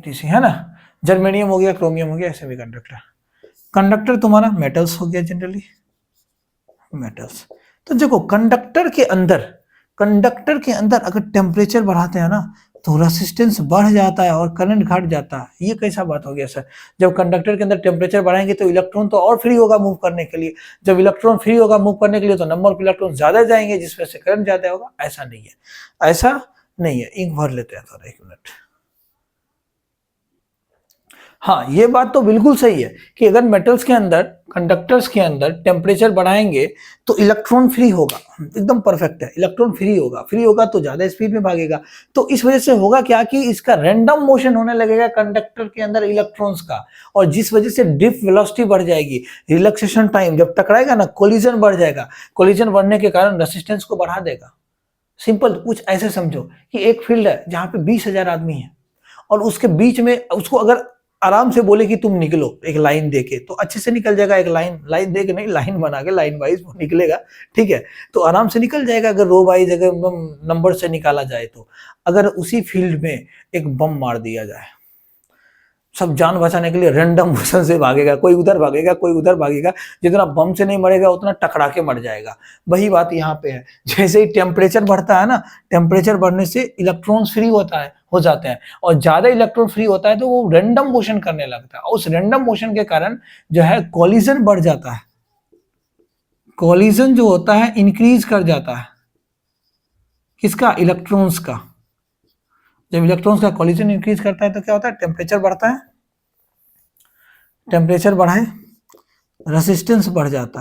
ETC, है ना। जर्मेनियम हो गया, क्रोमियम हो गया, ऐसे भी कंडक्टर। कंडक्टर तुम्हारा मेटल्स हो गया, जनरली मेटल्स। तो देखो कंडक्टर के अंदर अगर टेम्परेचर बढ़ाते हैं ना तो रेसिस्टेंस बढ़ जाता है और करंट घट जाता है। ये कैसा बात हो गया सर? जब कंडक्टर के अंदर टेम्परेचर बढ़ाएंगे तो इलेक्ट्रॉन तो और फ्री होगा मूव करने के लिए। जब इलेक्ट्रॉन फ्री होगा मूव करने के लिए तो नंबर ऑफ इलेक्ट्रॉन ज्यादा जाएंगे, जिस वजह से करंट ज्यादा होगा। ऐसा नहीं है, ऐसा नहीं है। इंक भर लेते हैं थोड़ा, 1 मिनट। हाँ, ये बात तो बिल्कुल सही है कि अगर मेटल्स के अंदर, कंडक्टर्स के अंदर टेम्परेचर बढ़ाएंगे तो इलेक्ट्रॉन फ्री होगा। एकदम परफेक्ट है, इलेक्ट्रॉन फ्री होगा तो ज्यादा स्पीड में भागेगा। तो इस वजह से होगा क्या कि इसका रैंडम मोशन होने लगेगा कंडक्टर के अंदर इलेक्ट्रॉन्स का, और जिस वजह से ड्रिफ्ट वेलोसिटी बढ़ जाएगी। रिलैक्सेशन टाइम जब टकराएगा ना, कोलिजन बढ़ जाएगा। कोलिजन बढ़ने के कारण रेसिस्टेंस को बढ़ा देगा। सिंपल कुछ ऐसे समझो कि एक फील्ड है जहां पे 20,000 आदमी है, और उसके बीच में उसको अगर आराम से बोले कि तुम निकलो एक लाइन देके, तो अच्छे से निकल जाएगा। एक लाइन देके नहीं, लाइन बना के लाइन वाइज वो निकलेगा, ठीक है। तो आराम से निकल जाएगा अगर रो वाइज, अगर नंबर से निकाला जाए तो। अगर उसी फील्ड में एक बम मार दिया जाए, सब जान बचाने के लिए रैंडम मोशन से भागेगा, कोई उधर भागेगा, कोई उधर भागेगा। जितना बम से नहीं मरेगा उतना टकरा के मर जाएगा। वही बात यहाँ पे है। जैसे ही टेम्परेचर बढ़ता है ना, टेम्परेचर बढ़ने से इलेक्ट्रॉन्स फ्री हो जाते हैं, और ज्यादा इलेक्ट्रॉन फ्री होता है तो वो रैंडम मोशन करने लगता है। उस रैंडम मोशन के कारण जो है कोलिजन बढ़ जाता है। कोलिजन जो होता है इंक्रीज कर जाता है, किसका? इलेक्ट्रॉन्स का। जब इलेक्ट्रॉन्स का कोलिजन इंक्रीज करता है तो क्या होता है? टेम्परेचर बढ़ता है। टेम्परेचर बढ़ाए, रेसिस्टेंस बढ़ जाता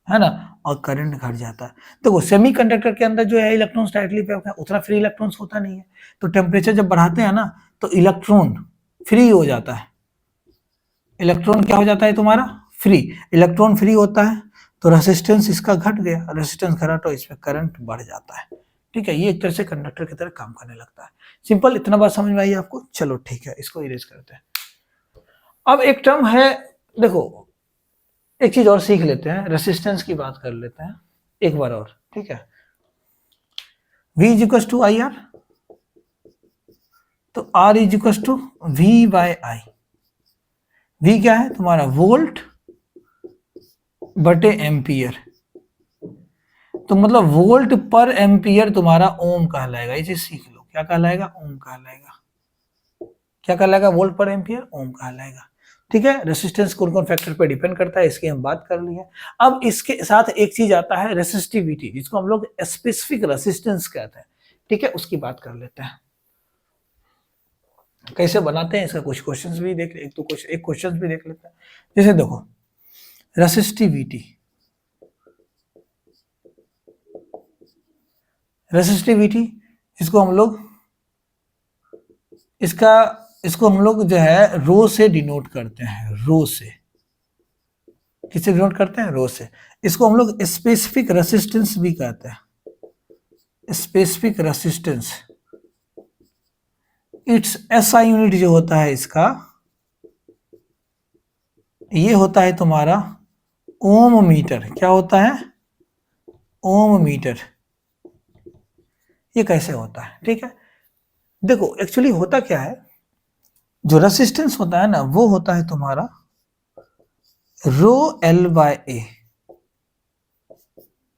है ना, और करंट घट जाता है। देखो सेमीकंडक्टर के अंदर जो है इलेक्ट्रॉन्स डायरेक्टली पे होता है, उतना फ्री इलेक्ट्रॉन्स होता नहीं है। तो टेम्परेचर जब बढ़ाते हैं ना तो इलेक्ट्रॉन फ्री हो जाता है। इलेक्ट्रॉन क्या हो जाता है तुम्हारा? फ्री। इलेक्ट्रॉन फ्री होता है तो रेसिस्टेंस इसका घट गया, रेसिस्टेंस घटा तो इसमें करंट बढ़ जाता है। ठीक है, ये एक तरह से कंडक्टर की तरह काम करने लगता है। सिंपल, इतना बात समझ में आई आपको? चलो ठीक है, इसको इरेज करते हैं। अब एक टर्म है, देखो एक चीज और सीख लेते हैं, रेसिस्टेंस की बात कर लेते हैं एक बार और, ठीक है। V is equal to I R, तो R is equal to V by I. V क्या है तुम्हारा? वोल्ट बटे एम्पियर। तो मतलब वोल्ट पर एम्पियर तुम्हारा ओम कहलाएगा। इसे सीख लो, क्या कहलाएगा? ओम कहलाएगा। क्या कहलाएगा? वोल्ट पर एम्पियर ओम कहलाएगा। ठीक है, रेसिस्टेंस कौन कौन फैक्टर पे डिपेंड करता है इसकी हम बात कर लिए। अब इसके साथ एक चीज आता है रेसिस्टिविटी, जिसको हम लोग स्पेसिफिक रेसिस्टेंस कहते हैं। ठीक है, उसकी बात कर लेते हैं। कैसे बनाते हैं इसका कुछ क्वेश्चंस भी देख, एक क्वेश्चंस भी देख लेते हैं। जैसे देखो रेसिस्टिविटी, इसको हम लोग जो है रो से डिनोट करते हैं। रो से किससे डिनोट करते हैं? रो से। इसको हम लोग स्पेसिफिक रेसिस्टेंस भी कहते हैं। Specific resistance, it's SI unit जो होता है इसका, ये होता है तुम्हारा ओम मीटर। क्या होता है? ओम मीटर। ये कैसे होता है? ठीक है, देखो एक्चुअली होता क्या है, जो रेसिस्टेंस होता है ना वो होता है तुम्हारा रो एल बाय ए।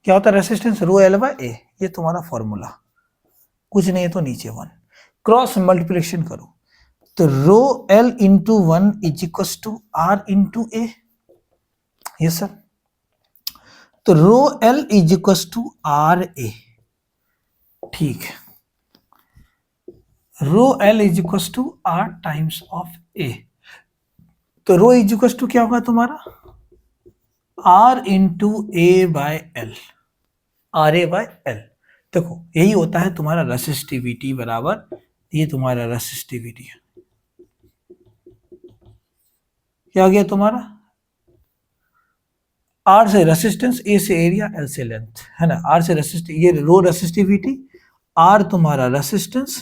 क्या होता है रेसिस्टेंस? रो एल बाय ए। ये तुम्हारा फॉर्मूला, कुछ नहीं है तो नीचे 1, क्रॉस मल्टीप्लिकेशन करो तो rho L into 1 is equal to R into A. Yes sir, तो rho L is equal to R A. ठीक है, rho L is equal to R times of A. तो रो इज इक्वल टू क्या होगा तुम्हारा? R into A by L, R A by L. देखो यही होता है तुम्हारा रेसिस्टिविटी बराबर, ये तुम्हारा रेसिस्टिविटी है। क्या हो गया तुम्हारा? आर से रेसिस्टेंस, ए से एरिया, एल से लेंथ, है ना। आर से रेसिस्टिव, ये रो रेसिस्टिविटी, आर तुम्हारा resistance,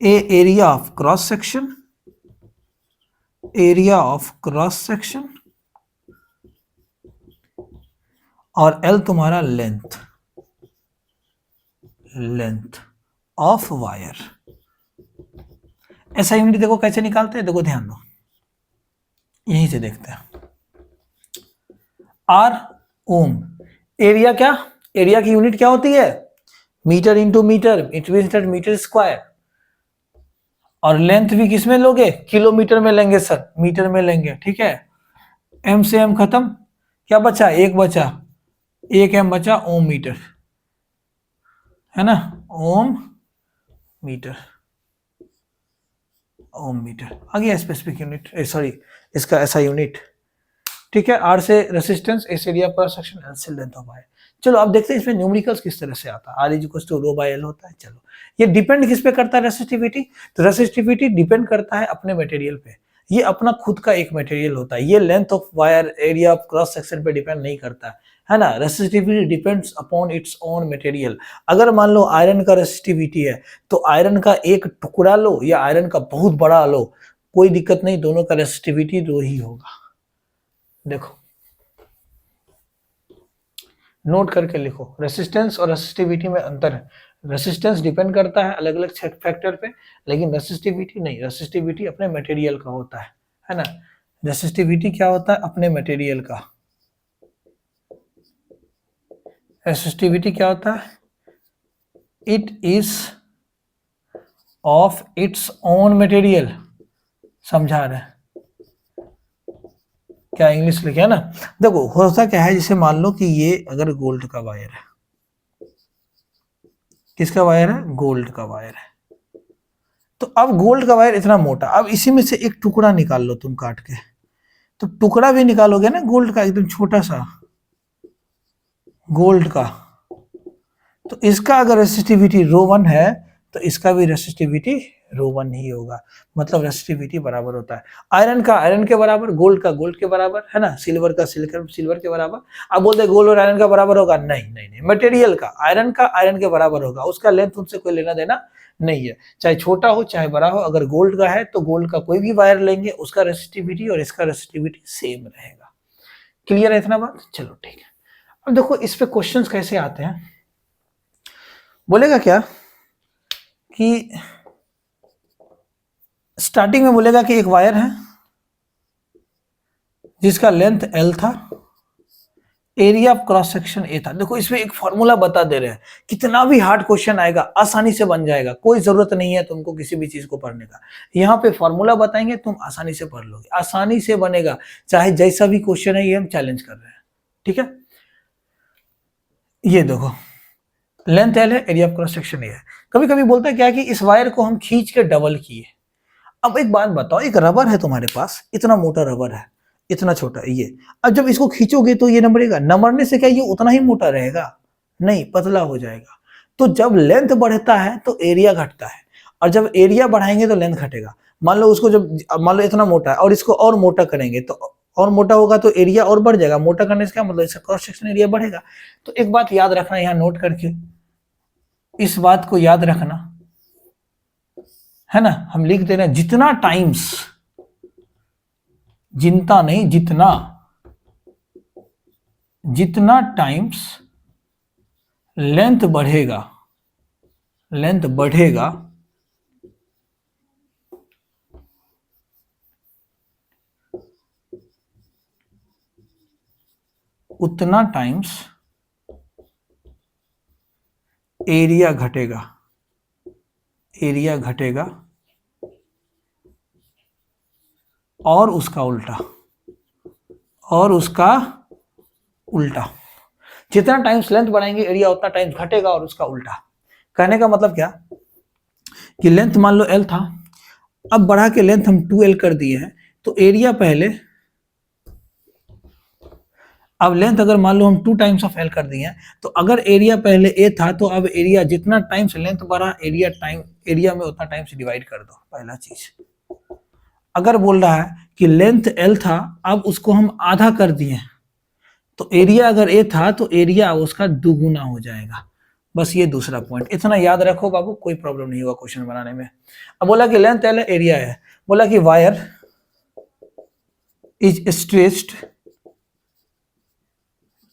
A area of cross section, और एल तुम्हारा लेंथ ऑफ वायर। ऐसा यूनिट देखो कैसे निकालते हैं, देखो ध्यान दो, यहीं से देखते हैं। आर ओम, एरिया क्या, एरिया की यूनिट क्या होती है, metre into metre, metre square, और लेंथ भी किसमें लोगे, किलोमीटर में लेंगे सर, मीटर में लेंगे, ठीक है। एम से एम खत्म, क्या बचा, एक बचा, एक एम बचा, ओम मीटर, है ना, ओम मीटर, ओम मीटर आ गया स्पेसिफिक यूनिट, सॉरी इसका ऐसा यूनिट, ठीक है। आर से रेसिस्टेंस, एस एरिया पर सेक्शन, एल से लेंथ ऑफ वायर। चलो अब देखते हैं इसमें न्यूमेरिकल्स किस तरह से आता है। R is equal to rho by L होता है। चलो ये डिपेंड किस पे करता है, रेसिस्टिविटी, तो रेसिस्टिविटी डिपेंड करता है अपने मटेरियल पे, ये अपना खुद का एक मटेरियल होता है, ये length of wire, area of cross section पे डिपेंड नहीं करता है ना। Resistivity depends upon its own material. अगर मान लो आयरन का रेसिस्टिविटी है तो आयरन का एक टुकड़ा लो या आयरन का बहुत बड़ा लो, कोई दिक्कत नहीं, दोनों का रेसिस्टिविटी दो ही होगा। देखो नोट करके लिखो, रेसिस्टेंस और रेसिस्टिविटी में अंतर है। रेसिस्टेंस डिपेंड करता है अलग अलग फैक्टर पे, लेकिन रेसिस्टिविटी नहीं, रेसिस्टिविटी अपने मटेरियल का होता है ना। रेसिस्टिविटी क्या होता है, अपने मटेरियल का, रेसिस्टिविटी क्या होता है, it is of its own material, समझा रहे हैं क्या, इंग्लिश लिखे है ना। देखो होता क्या है, जैसे मान लो कि ये अगर गोल्ड का वायर है, किसका वायर है, गोल्ड का वायर है, तो अब गोल्ड का वायर इतना मोटा, अब इसी में से एक टुकड़ा निकाल लो तुम काट के, तो टुकड़ा भी निकालोगे ना गोल्ड का, एकदम छोटा सा गोल्ड का, तो इसका अगर रेसिस्टिविटी रो 1 है तो इसका भी रेसिस्टिविटी रो 1 ही होगा, मतलब रेसिस्टिविटी बराबर होता है। आयरन का आयरन के बराबर, गोल्ड का गोल्ड के बराबर, है ना, सिल्वर का सिल्वर के बराबर। अब बोलते गोल्ड और आयरन का बराबर होगा, नहीं नहीं नहीं, मटेरियल का आयरन के बराबर होगा, उसका लेंथ उनसे कोई लेना देना नहीं है, चाहे छोटा हो चाहे बड़ा हो। अगर गोल्ड का है तो गोल्ड का कोई भी वायर लेंगे, उसका रेसिस्टिविटी और इसका रेसिस्टिविटी सेम रहेगा। क्लियर है इतना बात, चलो ठीक है। अब देखो इस पे क्वेश्चंस कैसे आते हैं, बोलेगा क्या कि स्टार्टिंग में बोलेगा कि एक वायर है जिसका लेंथ L था, area of cross section A था। देखो इसमें एक फॉर्मूला बता दे रहे हैं, कितना भी हार्ड क्वेश्चन आएगा आसानी से बन जाएगा, कोई जरूरत नहीं है तुमको किसी भी चीज को पढ़ने का, यहाँ पे फॉर्मूला बताएंगे तुम आसानी से पढ़ लोगे, आसानी से बनेगा, चाहे जैसा भी क्वेश्चन है, ये हम चैलेंज कर रहे हैं, ठीक है। ये देखो लेंथ L है, area of cross section A है। कभी कभी बोलता है क्या कि इस वायर को हम खींच के डबल किए। अब एक बात बताओ, एक रबर है तुम्हारे पास, इतना मोटा रबर है, इतना छोटा ये, अब जब इसको खींचोगे तो ये नंबरेगा, नंबरने से क्या ये उतना ही मोटा रहेगा, नहीं, पतला हो जाएगा। तो जब लेंथ बढ़ता है तो एरिया घटता है, और जब एरिया बढ़ाएंगे तो लेंथ घटेगा। मान लो उसको जब, मान लो इतना मोटा है और इसको और मोटा करेंगे तो और मोटा होगा तो एरिया और बढ़ जाएगा, मोटा करने से क्या मतलब, इसका क्रॉस सेक्शन एरिया बढ़ेगा। तो एक बात याद रखना, यहाँ नोट करके इस बात को याद रखना, है ना, हम लिख दे रहे हैं जितना टाइम्स, जितना नहीं जितना, जितना टाइम्स लेंथ बढ़ेगा, लेंथ बढ़ेगा, उतना टाइम्स एरिया घटेगा, एरिया घटेगा, और उसका उल्टा, और उसका उल्टा, जितना टाइम्स लेंथ बढ़ाएंगे एरिया उतना टाइम्स घटेगा और उसका उल्टा। कहने का मतलब क्या कि लेंथ मान लो L था, अब बढ़ा के लेंथ हम 2L कर दिए हैं, तो एरिया पहले, अब लेंथ अगर मान लो हम 2 टाइम्स ऑफ L कर दिए हैं, तो अगर एरिया पहले A था तो अब एरिया जितना टाइम्स लेंथ बढ़ा, एरिया में उतना टाइम्स डिवाइड कर दो, पहला चीज। अगर बोल रहा है कि लेंथ L था, अब उसको हम आधा कर दिए, तो एरिया अगर A था तो एरिया उसका दुगुना हो जाएगा। बस ये दूसरा पॉइंट, इतना याद रखो बाबू, कोई प्रॉब्लम नहीं होगा क्वेश्चन बनाने में। अब बोला कि लेंथ L है, एरिया है, बोला कि wire is stretched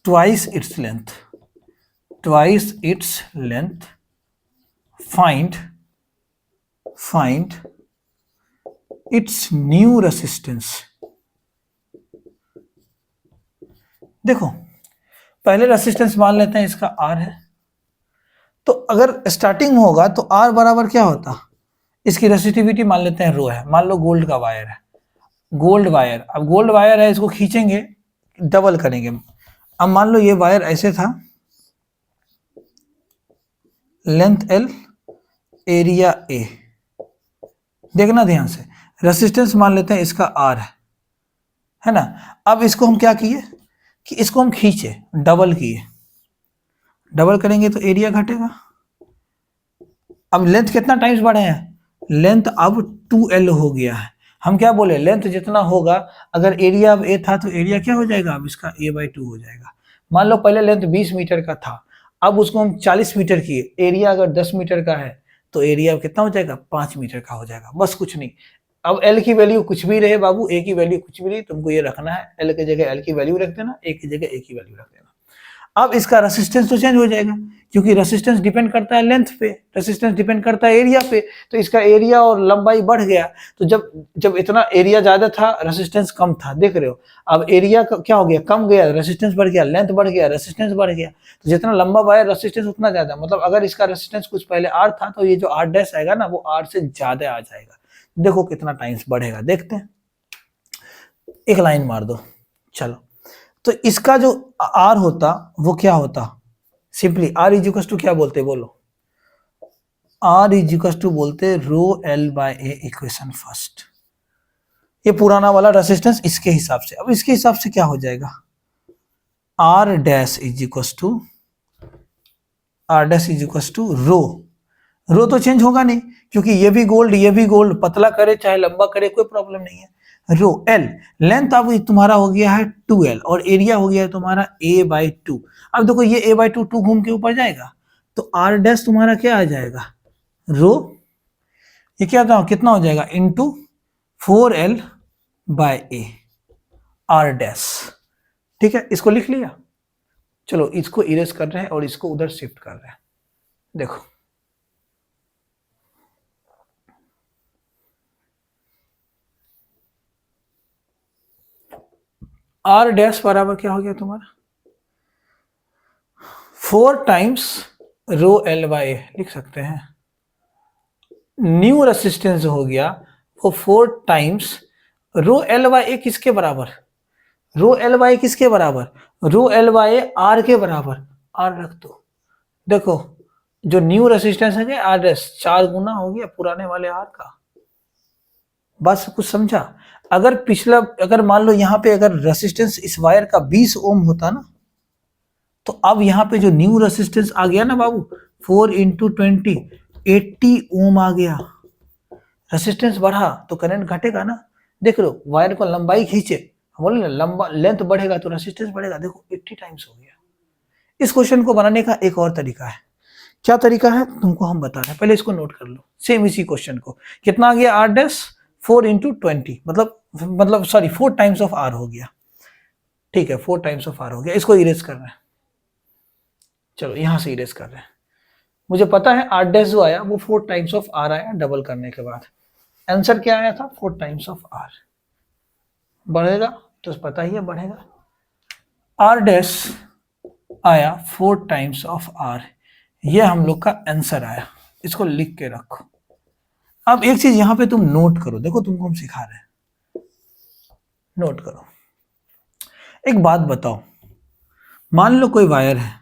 twice its length, twice its length, find it's new resistance. देखो पहले रेसिस्टेंस मान लेते हैं इसका R है, तो अगर स्टार्टिंग होगा तो R बराबर क्या होता, इसकी रेसिस्टिविटी मान लेते हैं रो है, मान लो गोल्ड का वायर है, गोल्ड वायर, अब गोल्ड वायर है, इसको खींचेंगे डबल करेंगे। अब मान लो ये वायर ऐसे था, लेंथ L, एरिया A, देखना ध्यान से, रेसिस्टेंस मान लेते हैं इसका R है ना। अब इसको हम क्या किए कि इसको हम खींचे, डबल किए, डबल करेंगे तो एरिया घटेगा। अब लेंथ कितना टाइम्स बढ़े हैं, लेंथ अब 2L हो गया है। हम क्या बोले, लेंथ जितना होगा, अगर एरिया अब A था तो एरिया क्या हो जाएगा, अब इसका A/2 हो जाएगा। मान लो पहले लेंथ 20 मीटर का था, अब उसको हम 40 मीटर किए, एरिया अगर 10 मीटर का है तो एरिया कितना हो जाएगा, 5 मीटर का हो जाएगा, बस कुछ नहीं। अब L की वैल्यू कुछ भी रहे बाबू, A की वैल्यू कुछ भी रही, तुमको ये रखना है, L की जगह L की वैल्यू रख देना, A की जगह A की वैल्यू रख देना। अब इसका रेसिस्टेंस तो चेंज हो जाएगा, क्योंकि रेसिस्टेंस डिपेंड करता है लेंथ पे, रेसिस्टेंस डिपेंड करता है एरिया पे, तो इसका एरिया और लंबाई बढ़ गया। तो जब इतना एरिया ज्यादा था, रेसिस्टेंस कम था, देख रहे हो, अब एरिया क्या हो गया, कम गया, रेसिस्टेंस बढ़ गया, लेंथ बढ़ गया, रेसिस्टेंस बढ़ गया। तो जितना लंबा वायर रेसिस्टेंस उतना ज्यादा, मतलब अगर इसका रेसिस्टेंस कुछ पहले R था तो ये जो R' आएगा ना, वो R से ज्यादा आ जाएगा। देखो कितना टाइम्स बढ़ेगा, देखते हैं, एक लाइन मार दो। चलो, तो इसका जो R होता वो क्या होता, simply R is equal to क्या बोलते, बोलो, R इज इक्वल टू बोलते रो L/A इक्वेशन फर्स्ट, ये पुराना वाला रेसिस्टेंस इसके हिसाब से। अब इसके हिसाब से क्या हो जाएगा, R' इज इक्वल टू रो तो चेंज होगा नहीं, क्योंकि ये भी गोल्ड, पतला करे चाहे लंबा करे कोई प्रॉब्लम नहीं है। रो L, लेंथ अब तुम्हारा हो गया है 2L और एरिया हो गया है तुम्हारा A/2। अब देखो ये A/2 2 घूम के ऊपर जाएगा, तो R' तुम्हारा क्या आ जाएगा, रो, ये क्या था, कितना हो जाएगा, इंटू 4L/A R'। ठीक है, इसको लिख लिया। चलो इसको इरेज कर रहे हैं और इसको उधर शिफ्ट कर रहे हैं। देखो R' बराबर क्या हो गया तुम्हारा, 4 टाइम्स रो L/A लिख सकते हैं। न्यू रेसिस्टेंस हो गया वो 4 टाइम्स रो L/A किसके बराबर, रो L/A किसके बराबर, रो L/A R के बराबर, R रख दो। देखो जो न्यू रेसिस्टेंस है R' 4 गुना हो गया पुराने वाले R का। बस कुछ समझा, अगर पिछला, अगर मान लो यहाँ पे अगर रेसिस्टेंस इस वायर का 20 ओम होता ना, तो अब यहाँ पे जो न्यू रेसिस्टेंस आ गया ना बाबू, 4 × 20 80 ओम आ गया। रेसिस्टेंस बढ़ा तो करंट घटेगा ना। देख लो वायर को लंबाई खींचे, बोले ना लंबा लेंथ बढ़ेगा तो रेसिस्टेंस बढ़ेगा। देखो 80 टाइम्स हो गया। इस क्वेश्चन को बनाने का एक और तरीका है। क्या तरीका है तुमको हम बता रहे हैं, पहले इसको नोट कर लो। सेम इसी क्वेश्चन को कितना आ गया, R' 4 × 20 मतलब सॉरी 4 टाइम्स ऑफ R हो गया। ठीक है 4 टाइम्स ऑफ R हो गया। इसको इरेज कर रहे हैं, चलो यहां से इरेज कर रहे हैं। मुझे पता है R' जो आया वो 4 टाइम्स ऑफ R आया डबल करने के बाद। आंसर क्या आया था, 4 टाइम्स ऑफ R। बढ़ेगा तो पता ही है बढ़ेगा। R' आया 4 टाइम्स ऑफ R, ये हम लोग का आंसर आया। इसको लिख के रखो। अब एक चीज यहां पे तुम नोट करो, देखो तुमको हम सिखा रहे हैं, नोट करो। एक बात बताओ, मान लो कोई वायर है,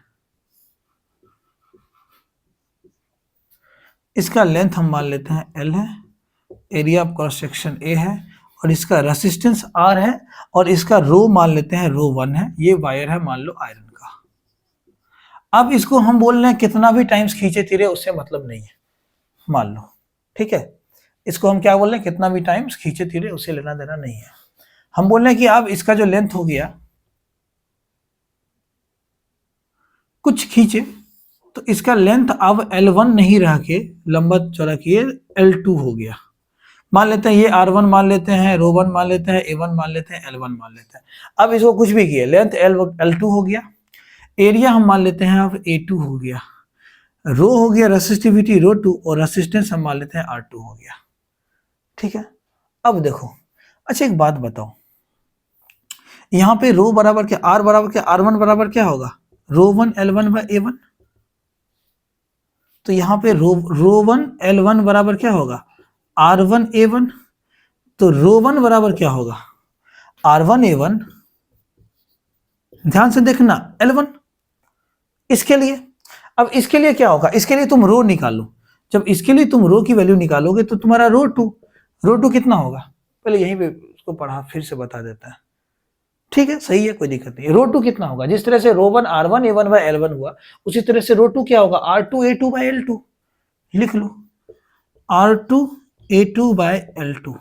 इसका लेंथ हम मान लेते हैं L है, area of cross section A है, और इसका रेसिस्टेंस R है, और इसका रो मान लेते हैं रो 1 है। ये वायर है मान लो आयरन का। अब इसको हम बोल रहे हैं कितना भी टाइम्स खींचे तिरे उससे मतलब नहीं है, मान लो, ठीक है। इसको हम क्या बोल रहे हैं, कितना भी टाइम्स खींचे तिरे उससे लेना देना नहीं है। हम बोल रहे हैं कि अब इसका जो लेंथ हो गया, कुछ खींचे तो इसका लेंथ अब L1 नहीं रह के लंबा चौड़ा किए L2 हो गया। मान लेते हैं ये R1 मान लेते हैं, रो 1 मान लेते हैं, A1 मान लेते हैं, L1 मान लेते हैं। अब इसको कुछ भी किए, लेंथ L2 हो गया, एरिया हम मान लेते हैं अब A2 हो गया, रो हो गया रेसिस्टिविटी रो 2, और रेसिस्टेंस हम मान लेते हैं R2 हो गया। ठीक है, अब देखो, अच्छा एक बात बताओ, यहाँ पे रो बराबर क्या, आर बराबर क्या, R1 बराबर क्या होगा, रो वन L1 बाय A1। तो यहाँ पे रो वन L1 बराबर क्या होगा, R1 A1। तो रो वन बराबर क्या होगा, R1 A1, ध्यान से देखना, L1। इसके लिए, अब इसके लिए क्या होगा, इसके लिए तुम रो निकालो। जब इसके लिए तुम रो की वैल्यू निकालोगे तो तुम्हारा रो टू कितना होगा, पहले यहीं पे उसको पढ़ा, फिर से बता देता है। ठीक है, सही है, कोई दिक्कत नहीं। रो टू कितना होगा, जिस तरह से रो one R1 A1 by L1 हुआ, उसी तरह से रो टू क्या होगा, R2 A2 बाय L2। लिख लो, R2 A2 बाय L2।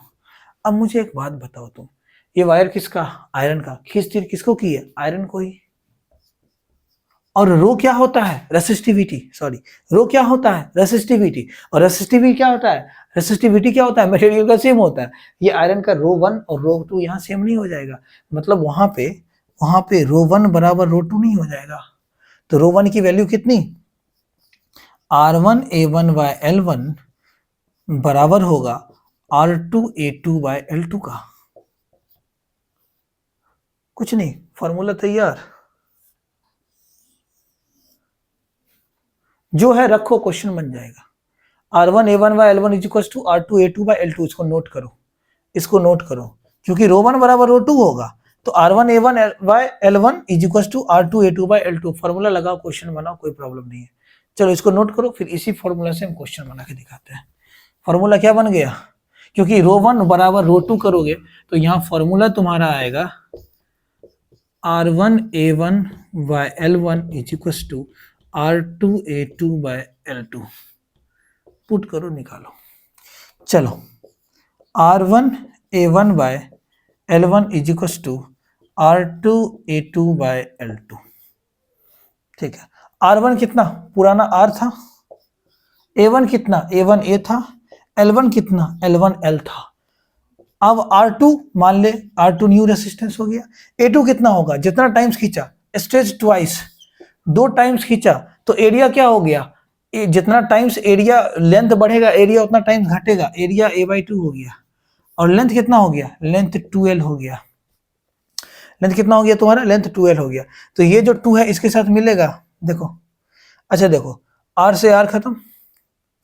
अब मुझे एक बात बताओ तुम, ये वायर किसका, आयरन का, खींच तीर किसको की है, आयरन को ही। और रो क्या होता है, रेसिस्टिविटी, सॉरी, रो क्या होता है, रेसिस्टिविटी। और रेसिस्टिविटी क्या होता है, रेसिस्टिविटी क्या होता है, मटेरियल का सेम होता है। ये आयरन का रो वन और रो टू यहाँ सेम नहीं हो जाएगा, मतलब वहां पे रो वन बराबर रो टू नहीं हो जाएगा। तो रो वन की वैल्यू कितनी, R1 A1 बाय L1 बराबर होगा R2 A2 बाय L2 का। कुछ नहीं, फॉर्मूला तैयार, जो है रखो, क्वेश्चन बन जाएगा। R1 A1 by L1 is equal to R2 A2 by L2। इसको नोट करो, इसको नोट करो, क्योंकि रो वन बराबर रो टू होगा, तो R1 A1 by L1 is equal to R2 A2 by L2। Formula लगाओ, क्वेश्चन बनाओ, कोई प्रॉब्लम नहीं है। चलो इसको नोट करो, फिर इसी फॉर्मूला से हम क्वेश्चन बना के दिखाते हैं। फॉर्मूला क्या बन गया, क्योंकि रो वन बराबर रो टू करोगे तो यहाँ फॉर्मूला तुम्हारा आएगा R1 A1 by L1 is equal to R2 A2 by L2। Put करो, निकालो। चलो, R1 A1 by L1 is equal to R2 A2 by L2। ठीक है, R1 कितना, पुराना R था, A1 कितना, A1 A था, L1 कितना, L1 L था। अब R2 मान ले, R2 न्यू रेसिस्टेंस हो गया। A2 कितना होगा, जितना टाइम्स खींचा, स्ट्रेच ट्वाइस, 2 टाइम्स खींचा, तो एरिया क्या हो गया, जितना टाइम्स एरिया लेंथ बढ़ेगा, एरिया उतना टाइम्स घटेगा, एरिया A/2 हो गया। और लेंथ कितना हो गया, लेंथ 2L हो गया। लेंथ कितना हो गया तुम्हारा, लेंथ 2L हो गया। तो ये जो 2 है इसके साथ मिलेगा, देखो, अच्छा देखो, R से R खत्म,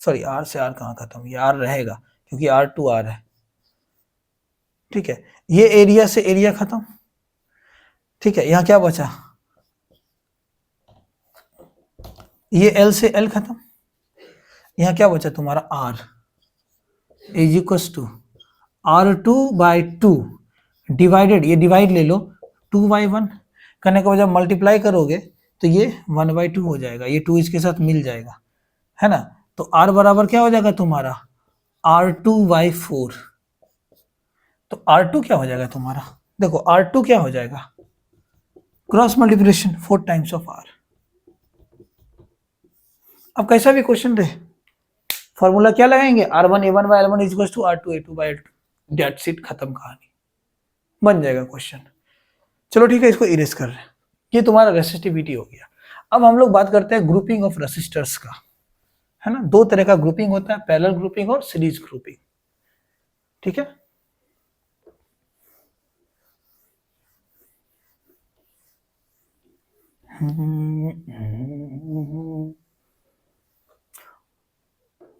सॉरी R से R कहाँ खत्म, ये R रहेगा क्योंकि R2 R है। ठीक है, ये एरिया से एरिया खत्म। ठीक है, यहाँ क्या बचा, ये L से L खत्म, यहाँ क्या बचा तुम्हारा R is equal to R2/2 divided, ये डिवाइड ले लो, 2/1 करने के बाद जब मल्टीप्लाई करोगे तो ये 1/2 हो जाएगा, ये 2 इसके साथ मिल जाएगा, है ना। तो R बराबर क्या हो जाएगा तुम्हारा, R2/4। तो R2 क्या हो जाएगा तुम्हारा, देखो R2 क्या हो जाएगा, cross multiplication 4 times of R। अब कैसा भी क्वेश्चन रहे, फॉर्मूला क्या लगाएंगे, R1 A1 by L1 is equal to R2 A2 by L2। That's it, खत्म कहानी, बन जाएगा क्वेश्चन। चलो ठीक है, इसको इरेज कर रहे हैं, ये तुम्हारा रेसिस्टिविटी हो गया। अब हम लोग बात करते हैं ग्रुपिंग ऑफ रेसिस्टर्स का, है ना। 2 तरह का ग्रुपिंग होता है, पैरेलल ग्रुपिंग और सीरीज ग्रुपिंग। ठीक है,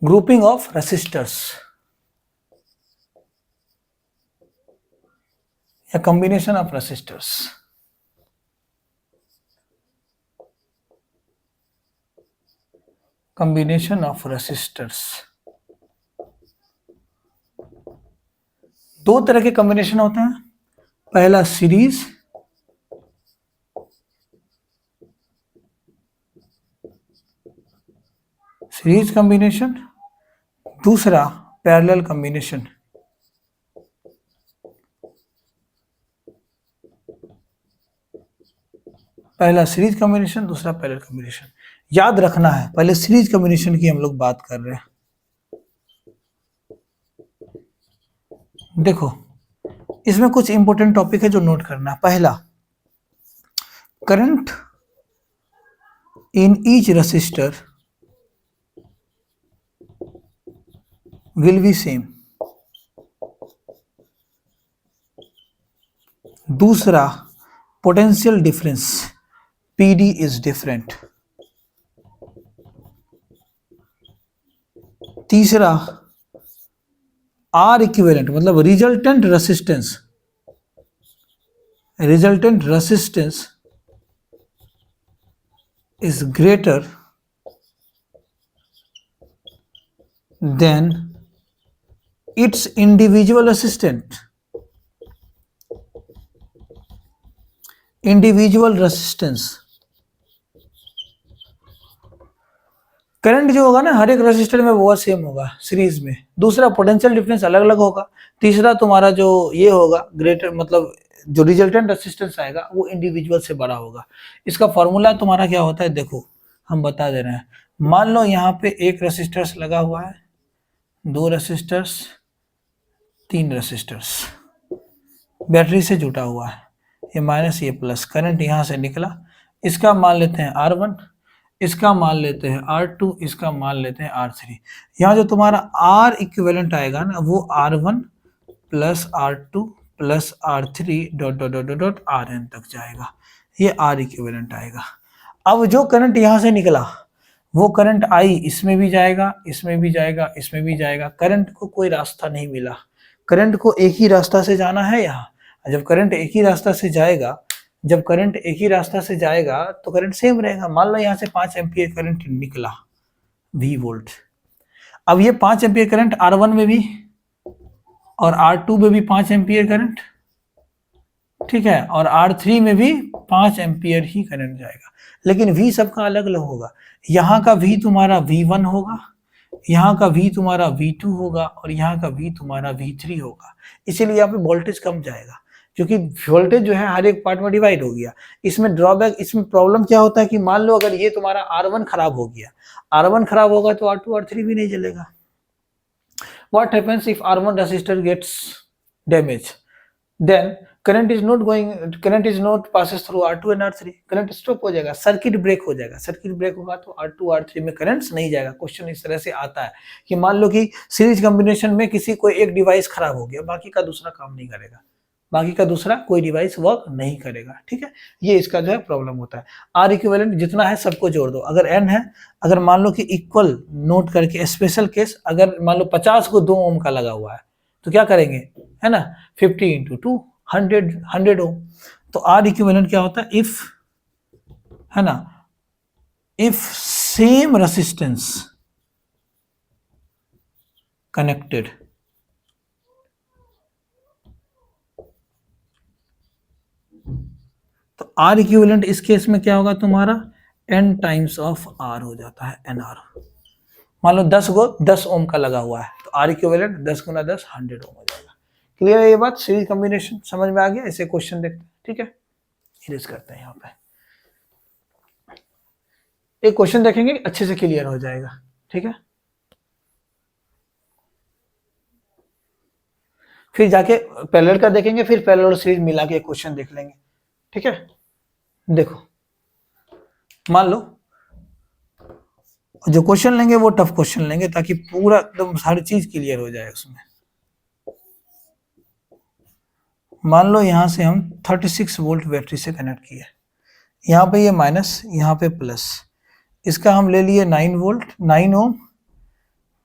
ग्रुपिंग ऑफ रेसिस्टर्स या combination of resistors. Combination of resistors, 2 तरह के कॉम्बिनेशन होते हैं, पहला सीरीज, सीरीज कॉम्बिनेशन, दूसरा पैरेलल कॉम्बिनेशन। पहला सीरीज कॉम्बिनेशन, दूसरा पैरेलल कॉम्बिनेशन। याद रखना है, पहले सीरीज कॉम्बिनेशन की हम लोग बात कर रहे हैं। देखो, इसमें कुछ इंपॉर्टेंट टॉपिक है जो नोट करना है। पहला, current in each resistor will be same। दूसरा potential difference PD is different. तीसरा R इक्विवेलेंट मतलब resultant resistance is greater than its individual resistance। Current जो होगा ना हर एक रेसिस्टर में वो सेम होगा सीरीज में। दूसरा पोटेंशियल डिफरेंस अलग अलग होगा। तीसरा तुम्हारा जो ये होगा ग्रेटर मतलब जो रिजल्टेंट रेसिस्टेंस आएगा वो इंडिविजुअल से बड़ा होगा। इसका फॉर्मूला तुम्हारा क्या होता है देखो हम बता दे रहे हैं। मान लो यहाँ पे एक रेसिस्टर्स लगा हुआ है, 2 रेसिस्टर्स, 3 रेसिस्टर्स, बैटरी से जुटा हुआ है, ये माइनस ये प्लस, करंट यहाँ से निकला, इसका मान लेते हैं R1, इसका मान लेते हैं R2, इसका मान लेते हैं R3। यहाँ जो तुम्हारा R इक्विवेलेंट आएगा ना वो R1 plus R2 plus R3 dot dot dot dot Rn तक जाएगा, ये R इक्विवेलेंट आएगा। अब जो करंट यहाँ से निकला वो करंट I इसमें भी जाएगा, इसमें भी जाएगा, इसमें भी जाएगा। करंट को कोई रास्ता नहीं मिला, करंट को एक ही रास्ता से जाना है यहाँ। जब करंट एक ही रास्ता से जाएगा तो करंट सेम रहेगा। मान लो यहाँ से 5 एम्पियर करंट निकला V वोल्ट। अब ये 5 एम्पियर करंट R1 में भी और R2 में भी 5 एम्पियर करंट, ठीक है, और R3 में भी 5 एम्पियर ही करंट जाएगा, लेकिन V सबका अलग अलग होगा। यहाँ का V तुम्हारा V1 होगा, यहाँ का V तुम्हारा V2 होगा और यहाँ का V तुम्हारा V3 होगा। इसीलिए यहाँ पे वोल्टेज कम जाएगा क्योंकि वोल्टेज जो है हर एक पार्ट में डिवाइड हो गया। इसमें ड्रॉबैक, इसमें प्रॉब्लम क्या होता है कि मान लो अगर ये तुम्हारा R1 खराब हो गया, R1 खराब होगा तो R2 R3 भी नहीं चलेगा। What happens if R1 resistor gets damaged? Then current is not passes through R2 and R3, current stop हो जाएगा, सर्किट ब्रेक हो जाएगा। सर्किट ब्रेक होगा तो R2 R3 में करंट्स नहीं जाएगा। क्वेश्चन इस तरह से आता है कि मान लो कि सीरीज कॉम्बिनेशन में किसी कोई एक डिवाइस खराब हो गया, बाकी का दूसरा काम नहीं करेगा, बाकी का दूसरा कोई डिवाइस वर्क नहीं करेगा, ठीक है। ये इसका जो है प्रॉब्लम होता है। R इक्विवेलेंट जितना है सबको जोड़ दो। अगर N है, अगर मान लो कि इक्वल नोट करके स्पेशल केस, अगर मान लो 50 को 2 ओम का लगा हुआ है तो क्या करेंगे, है ना, 50 × 2 100 ओम। तो R इक्विवेलेंट क्या होता है, इफ, है ना, इफ सेम रेसिस्टेंस कनेक्टेड, तो R इक्विवेलेंट इस केस में क्या होगा तुम्हारा N टाइम्स ऑफ R हो जाता है, NR। मान लो 10 को 10 ओम का लगा हुआ है तो R इक्विवेलेंट 10 × 10 100 ओम हो जाएगा। क्लियर है ये बात? सीरीज कॉम्बिनेशन समझ में आ गया? ऐसे क्वेश्चन देखते हैं, ठीक है। इरेज करते हैं यहाँ पे, एक क्वेश्चन देखेंगे अच्छे से क्लियर हो जाएगा, ठीक है। फिर जाके पैरेलल का देखेंगे, फिर पैरेलल और सीरीज मिला के क्वेश्चन देख लेंगे, ठीक है। देखो मान लो जो क्वेश्चन लेंगे वो टफ क्वेश्चन लेंगे ताकि पूरा एकदम हर चीज क्लियर हो जाए उसमें। मान लो यहां से हम 36 वोल्ट बैटरी से कनेक्ट किए, यहाँ पे ये माइनस, यहाँ पे प्लस, इसका हम ले लिए 9 वोल्ट 9 ओम,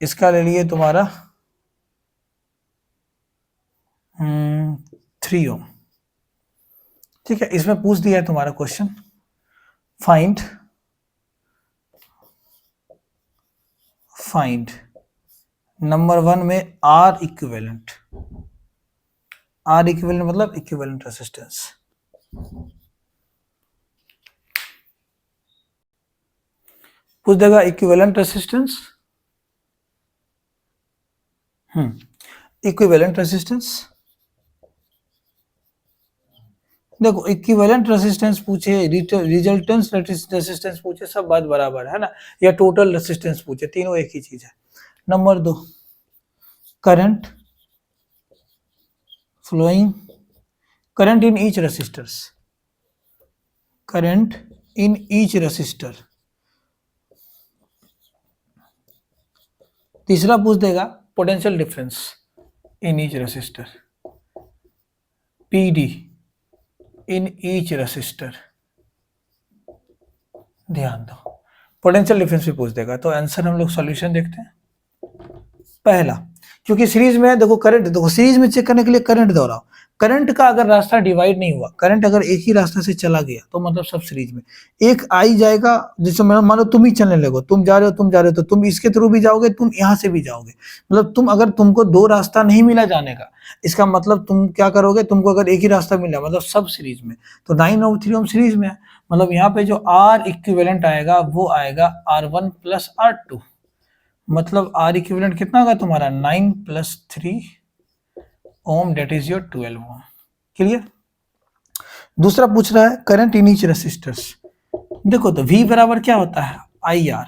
इसका ले लिए तुम्हारा 3 ओम, ठीक है। इसमें पूछ दिया है तुम्हारा क्वेश्चन, फाइंड नंबर 1 में R इक्विवेलेंट। R इक्विवेलेंट मतलब इक्विवेलेंट रेसिस्टेंस। पूछ देगा इक्विवेलेंट रेसिस्टेंस, इक्विवेलेंट रेसिस्टेंस। देखो इक्विवेलेंट रेसिस्टेंस पूछे, रिजल्टेंस रेसिस्टेंस पूछे, सब बात बराबर है ना, या टोटल रेसिस्टेंस पूछे, तीनों एक ही चीज है। Number 2 current flowing, current in each resistors, current in each resistor. तीसरा पूछ देगा potential difference in each resistor, PD, in each resistor. ध्यान दो, पोटेंशियल डिफरेंस भी पूछ देगा। तो आंसर हम लोग सॉल्यूशन देखते हैं। पहला, क्योंकि सीरीज में है, देखो करंट, देखो सीरीज में चेक करने के लिए करंट दोहराओ। करंट का अगर रास्ता डिवाइड नहीं हुआ, करंट अगर एक ही रास्ते से चला गया तो मतलब सब सीरीज में। एक आई जाएगा, जैसे मान लो तुम ही चलने लगो, तुम जा रहे हो, तुम जा रहे हो, तो तुम इसके थ्रू भी जाओगे, तुम यहाँ से भी जाओगे। मतलब तुम, अगर तुमको दो रास्ता नहीं मिला जाने का, इसका मतलब तुम क्या करोगे, तुमको अगर एक ही रास्ता मिला, मतलब सब सीरीज में। तो 9 और 3 ओम सीरीज में है, मतलब यहाँ पे जो आर इक्विवेलेंट आएगा वो आएगा R1 प्लस R2। मतलब आर इक्विवेलेंट कितना होगा तुम्हारा, 9 plus 3 ohm, that is your 12 ohm. Clear. दूसरा पूछ रहा है करंट इन ईच रेसिस्टर्स। देखो तो V बराबर क्या होता है, IR।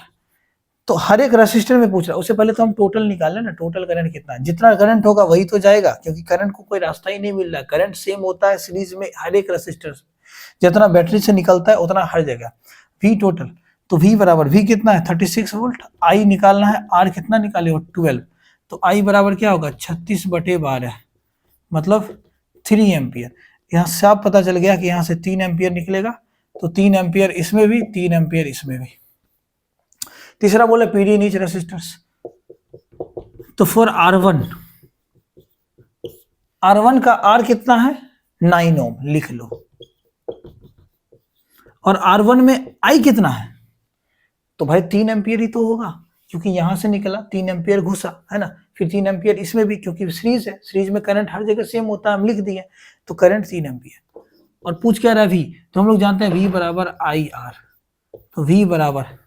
तो हर एक रेसिस्टर में पूछ रहा है, उससे पहले तो हम टोटल निकाल लें ना, टोटल करंट कितना है, जितना करंट होगा वही तो जाएगा, क्योंकि करंट को कोई रास्ता ही नहीं मिल रहा है। करंट सेम होता है सीरीज में हर एक रेसिस्टर से, जितना बैटरी से निकलता है उतना हर जगह। V टोटल, तो V बराबर, V कितना है 36 वोल्ट, I निकालना है, R कितना निकाले हो 12, तो I बराबर क्या होगा 36/12, मतलब 3 एम्पियर। यहाँ से आप पता चल गया कि यहाँ से 3 एम्पियर निकलेगा, तो 3 एम्पियर इसमें भी, 3 एम्पियर इसमें भी। तीसरा बोले पीडी इन ईच रेसिस्टर्स। तो फॉर R1, R1 का R कितना है 9 ओम, लिख लो। और R1 में I कितना है, तो भाई 3 एम्पियर ही तो होगा, क्योंकि यहां से निकला 3 एम्पियर घुसा है ना, फिर 3 एम्पियर इसमें भी, क्योंकि सीरीज है, सीरीज में करंट हर जगह सेम होता है, हम लिख दिए, तो करंट 3 एम्पियर। और पूछ क्या रहा है V, तो हम लोग जानते हैं V बराबर IR। तो V बराबर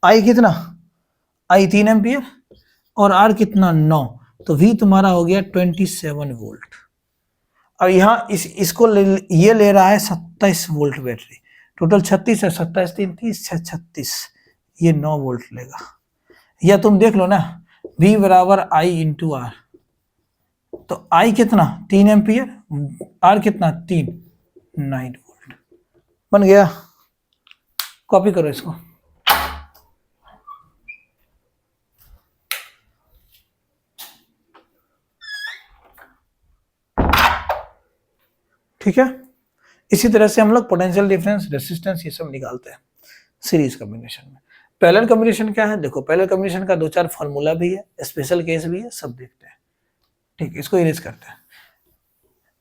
I कितना, I 3 एम्पियर और R कितना 9, तो V तुम्हारा हो गया 27 वोल्ट। अब यहाँ इसको ये ले रहा है 27 वोल्ट बैटरी, टोटल 36 है, 27 3 30 36, ये 9 वोल्ट लेगा। या तुम देख लो ना, V बराबर I इंटू R, तो I कितना 3 एम्पियर, R कितना 3, 9 वोल्ट बन गया। कॉपी करो इसको। ठीक है, इसी तरह से हम लोग पोटेंशियल डिफरेंस, रेसिस्टेंस, ये सब निकालते हैं सीरीज कॉम्बिनेशन में। पैरेलल कॉम्बिनेशन क्या है, देखो पैरेलल कॉम्बिनेशन का 2-4 फॉर्मूला भी है, स्पेशल केस भी है, सब देखते हैं। ठीक, इसको इरेज करते हैं।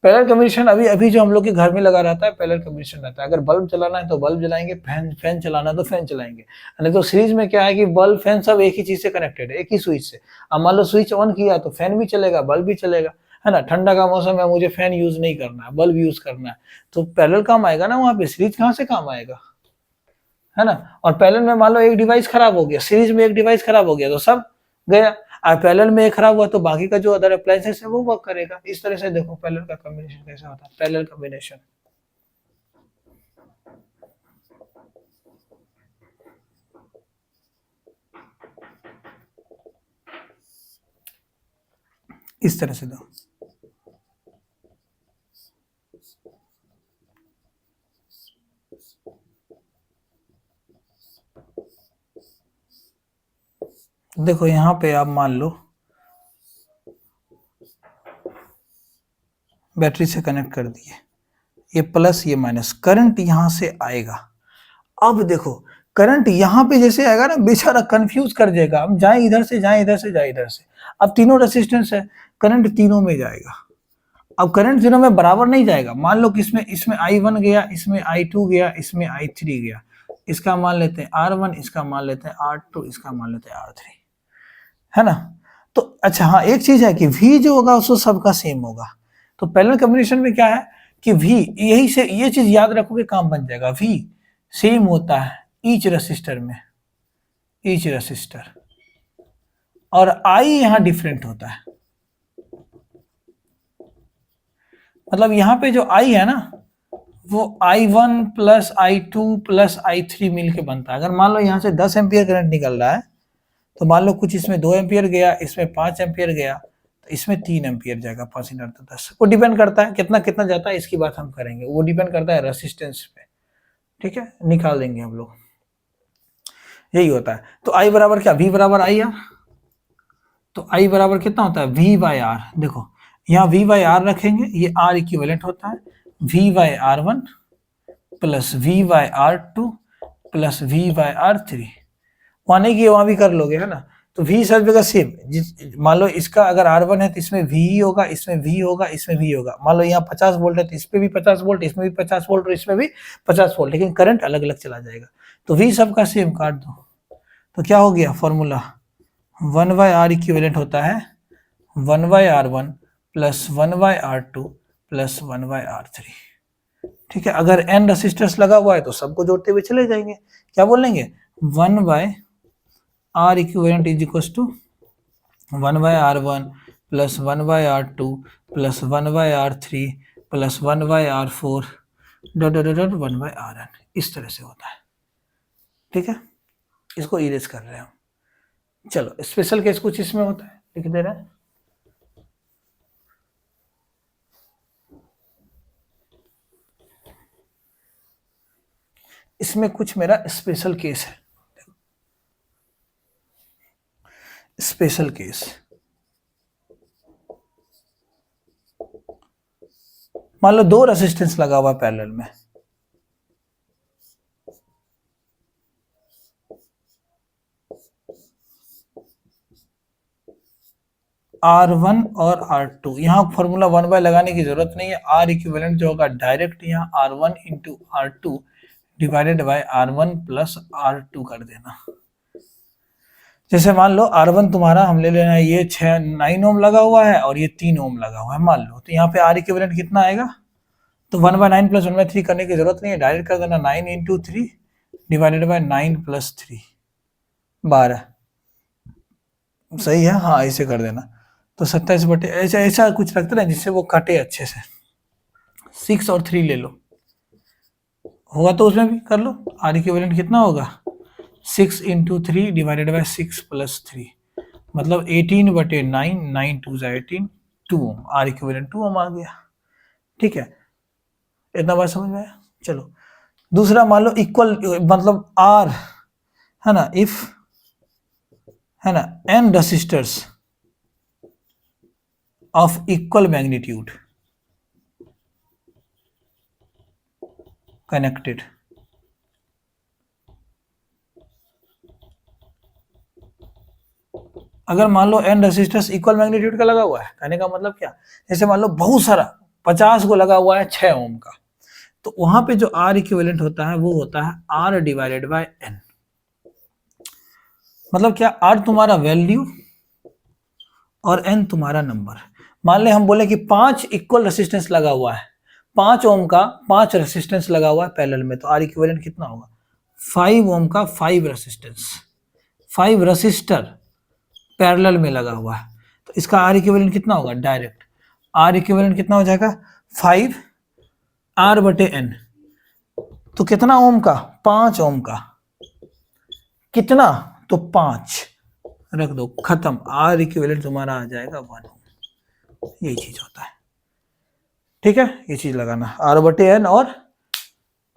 पैरेलल कॉम्बिनेशन अभी जो हम लोग के घर में लगा रहता है, पैरेलल कॉम्बिनेशन रहता है। अगर बल्ब चलाना है तो बल्ब जलाएंगे, फैन चलाना है तो फैन चलाएंगे। नहीं तो सीरीज में क्या है कि बल्ब फैन सब एक ही चीज से कनेक्टेड है, एक ही स्विच से। अब मान लो स्विच ऑन किया तो फैन भी चलेगा, बल्ब भी चलेगा, है ना। ठंडा का मौसम है, मुझे फैन यूज नहीं करना है, बल्ब यूज करना है, तो पैरेलल काम आएगा ना, वहां पे सीरीज कहाँ से काम आएगा, है ना। और पैरेलल में मान लो एक डिवाइस खराब हो गया, सीरीज में एक डिवाइस खराब हो गया तो सब गया। और पैरेलल में एक खराब हुआ तो बाकी का जो अदर अप्लायंसेस है वो वर्क करेगा। इस तरह से देखो पैरेलल का कॉम्बिनेशन कैसा होता है, पैरेलल कॉम्बिनेशन। इस तरह से दो। देखो यहाँ पे आप मान लो बैटरी से कनेक्ट कर दिए, ये प्लस ये माइनस, करंट यहां से आएगा। अब देखो करंट यहाँ पे जैसे आएगा ना, बेचारा कंफ्यूज कर देगा, हम जाए इधर से, जाए इधर से, जाए इधर से। अब तीनों रेसिस्टेंस है, करंट तीनों में जाएगा। अब करंट तीनों में बराबर नहीं जाएगा, मान लो कि इसमें I1 गया, इसमें I2 गया, इसमें I3 गया। इसका मान लेते हैं R1, इसका मान लेते हैं R2, इसका मान लेते हैं R3, है ना। तो अच्छा हाँ, एक चीज है कि V जो होगा उसको सबका सेम होगा। तो पैरेलल कॉम्बिनेशन में क्या है कि V, यही से ये चीज याद रखोगे काम बन जाएगा। V सेम होता है ईच रेसिस्टर में, ईच रेसिस्टर, और I यहाँ डिफरेंट होता है। मतलब यहाँ पे जो I है ना, वो I1 plus I2 plus I3 मिल के बनता है। अगर मान लो यहाँ से 10 एम्पियर करंट निकल रहा है, तो मान लो कुछ इसमें 2 एम्पियर गया, इसमें 5 एम्पियर गया, तो इसमें 3 एम्पियर जाएगा, 5 × 10। वो डिपेंड करता है कितना कितना जाता है, इसकी बात हम करेंगे, वो डिपेंड करता है रेसिस्टेंस पे। ठीक है, निकाल देंगे हम लोग, यही होता है। तो I बराबर क्या, V बराबर IR। तो I बराबर कितना होता है V/R। देखो यहाँ V/R रखेंगे, ये R इक्विवेलेंट होता है, V by R one plus V by R two plus V by R three. वहां नहीं किया, वहां भी कर लोगे, है ना। तो v सब जगह सेम, मान लो इसका अगर R1 है तो इसमें v ही होगा, इसमें v होगा, इसमें v होगा। मान लो यहाँ 50 वोल्ट है तो इस पे भी 50 वोल्ट, इसमें भी 50 वोल्ट और इसमें भी 50 वोल्ट, लेकिन करंट अलग अलग चला जाएगा। तो v सब का सेम काट दो, तो क्या हो गया फॉर्मूला, 1/r इक्विवेलेंट होता है 1/r1 plus 1/r2 plus 1/r3। ठीक है, अगर n रेसिस्टर्स लगा हुआ है तो सबको जोड़ते हुए चले जाएंगे, क्या बोलेंगे 1/r equivalent is equal to 1/r1 plus 1/r2 plus 1/r3 plus 1/r4 dot dot डॉट 1/rn। इस तरह से होता है। ठीक है, इसको इरेज कर रहे हैं हम। चलो स्पेशल केस कुछ इसमें होता है, लिख दे रहे हैं। इसमें कुछ मेरा स्पेशल केस है। स्पेशल केस, मान लो दो रेसिस्टेंस लगा हुआ पैरेलल में, R1 और R2। यहाँ फॉर्मूला 1 लगाने की जरूरत नहीं है, R इक्विवेलेंट जो होगा डायरेक्ट यहाँ R1 into R2 divided by R1 plus R2 कर देना। जैसे मान लो R1 तुम्हारा हम ले लेना है, ये 9 ओम लगा हुआ है और ये 3 ओम लगा हुआ है मान लो, तो यहाँ पे R इक्विवेलेंट कितना आएगा, तो 1/9 प्लस 1/3 करने की जरूरत नहीं है, डायरेक्ट कर देना 9 इंटू 3 डिवाइडेड बाय 9 प्लस 3 12। सही है, हाँ ऐसे कर देना। तो 27 बटे ऐसा ऐसा कुछ रखते ना जिससे वो कटे अच्छे से। 6 और 3 ले लो, होगा तो उसमें भी कर लो। R इक्विवेलेंट कितना होगा 6 इंटू 3 डिवाइडेड बाय 6 प्लस 3, मतलब 18 बटे 9, 9 2 18, 2 ओम। R इक्विवेलेंट 2 ओम आ गया। ठीक है, इतना बात समझ में आया। चलो दूसरा मान लो इक्वल, मतलब R है ना, इफ है ना n resistors of equal magnitude connected. अगर मान लो n रेसिस्टर्स इक्वल मैग्नीट्यूड का लगा हुआ है, कहने का मतलब क्या, जैसे मान लो बहुत सारा 50 को लगा हुआ है 6 ओम का, तो वहां पे जो R इक्विवेलेंट होता है वो होता है R डिवाइडेड बाय n। मतलब क्या, R तुम्हारा वैल्यू और n तुम्हारा नंबर। मान ले हम बोले कि 5 इक्वल रेसिस्टेंस लगा हुआ है, 5 ओम का 5 रेसिस्टेंस लगा हुआ है पैरेलल में, तो R इक्विवेलेंट कितना होगा 5 ओम का 5 रेसिस्टेंस, 5 रेसिस्टर पैरेलल में लगा हुआ है, तो इसका R इक्विवेलेंट कितना होगा डायरेक्ट, R इक्विवेलेंट कितना हो जाएगा 5 R बटे n। तो कितना ओम का 5 ओम का, कितना तो 5 रख दो, खत्म। R इक्विवेलेंट तुम्हारा आ जाएगा 1 ओम। यही चीज होता है। ठीक है, ये चीज लगाना R बटे n और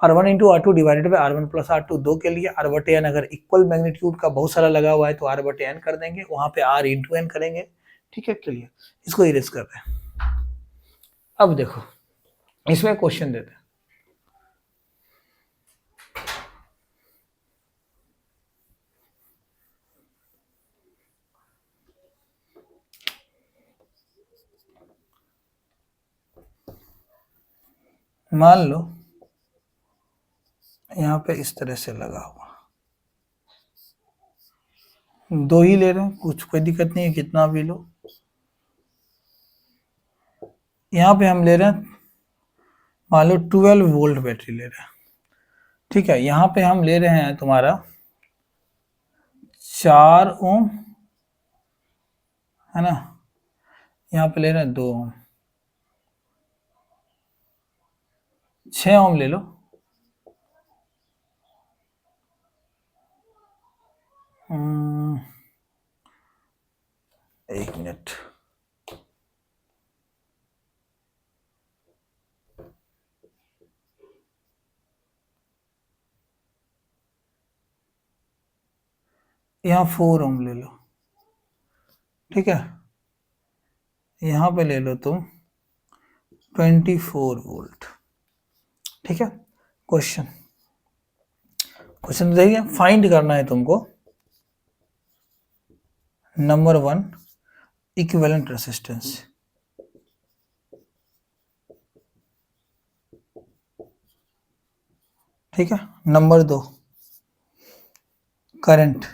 R1 into R2 divided by R1 plus R2 दो के लिए R बटे n अगर इक्वल मैग्नीट्यूड का बहुत सारा लगा हुआ है तो R बटे n कर देंगे, वहां पे R इंटू n करेंगे। ठीक है, क्लियर। इसको इरेज कर रहे हैं। अब देखो इसमें क्वेश्चन देते हैं, मान लो यहाँ पे इस तरह से लगा हुआ, दो ही ले रहे हैं, कुछ कोई दिक्कत नहीं है, कितना भी लो। यहाँ पे हम ले रहे हैं मान लो 12 वोल्ट बैटरी ले रहे हैं। ठीक है, यहाँ पे हम ले रहे हैं तुम्हारा 4 ओम, है ना, यहाँ पे ले रहे हैं 2 ओम, 6 ओम ले लो। एक मिनट, यहाँ 4 ओम ले लो। ठीक है, यहाँ पे ले लो तुम 24 वोल्ट। ठीक है। क्वेश्चन क्वेश्चन देखिए, फाइंड करना है तुमको नंबर 1 इक्विवेलेंट रेजिस्टेंस। ठीक है। Number 2 current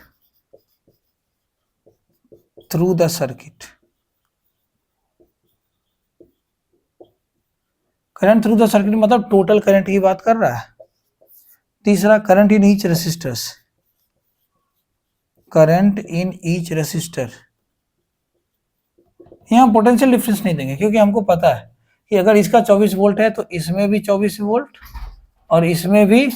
through the circuit. Current through the circuit मतलब टोटल करंट की बात कर रहा है। तीसरा current in each resistors, current in each resistor. यहाँ पोटेंशियल डिफरेंस नहीं देंगे क्योंकि हमको पता है कि अगर इसका 24 वोल्ट है तो इसमें भी 24 वोल्ट और इसमें भी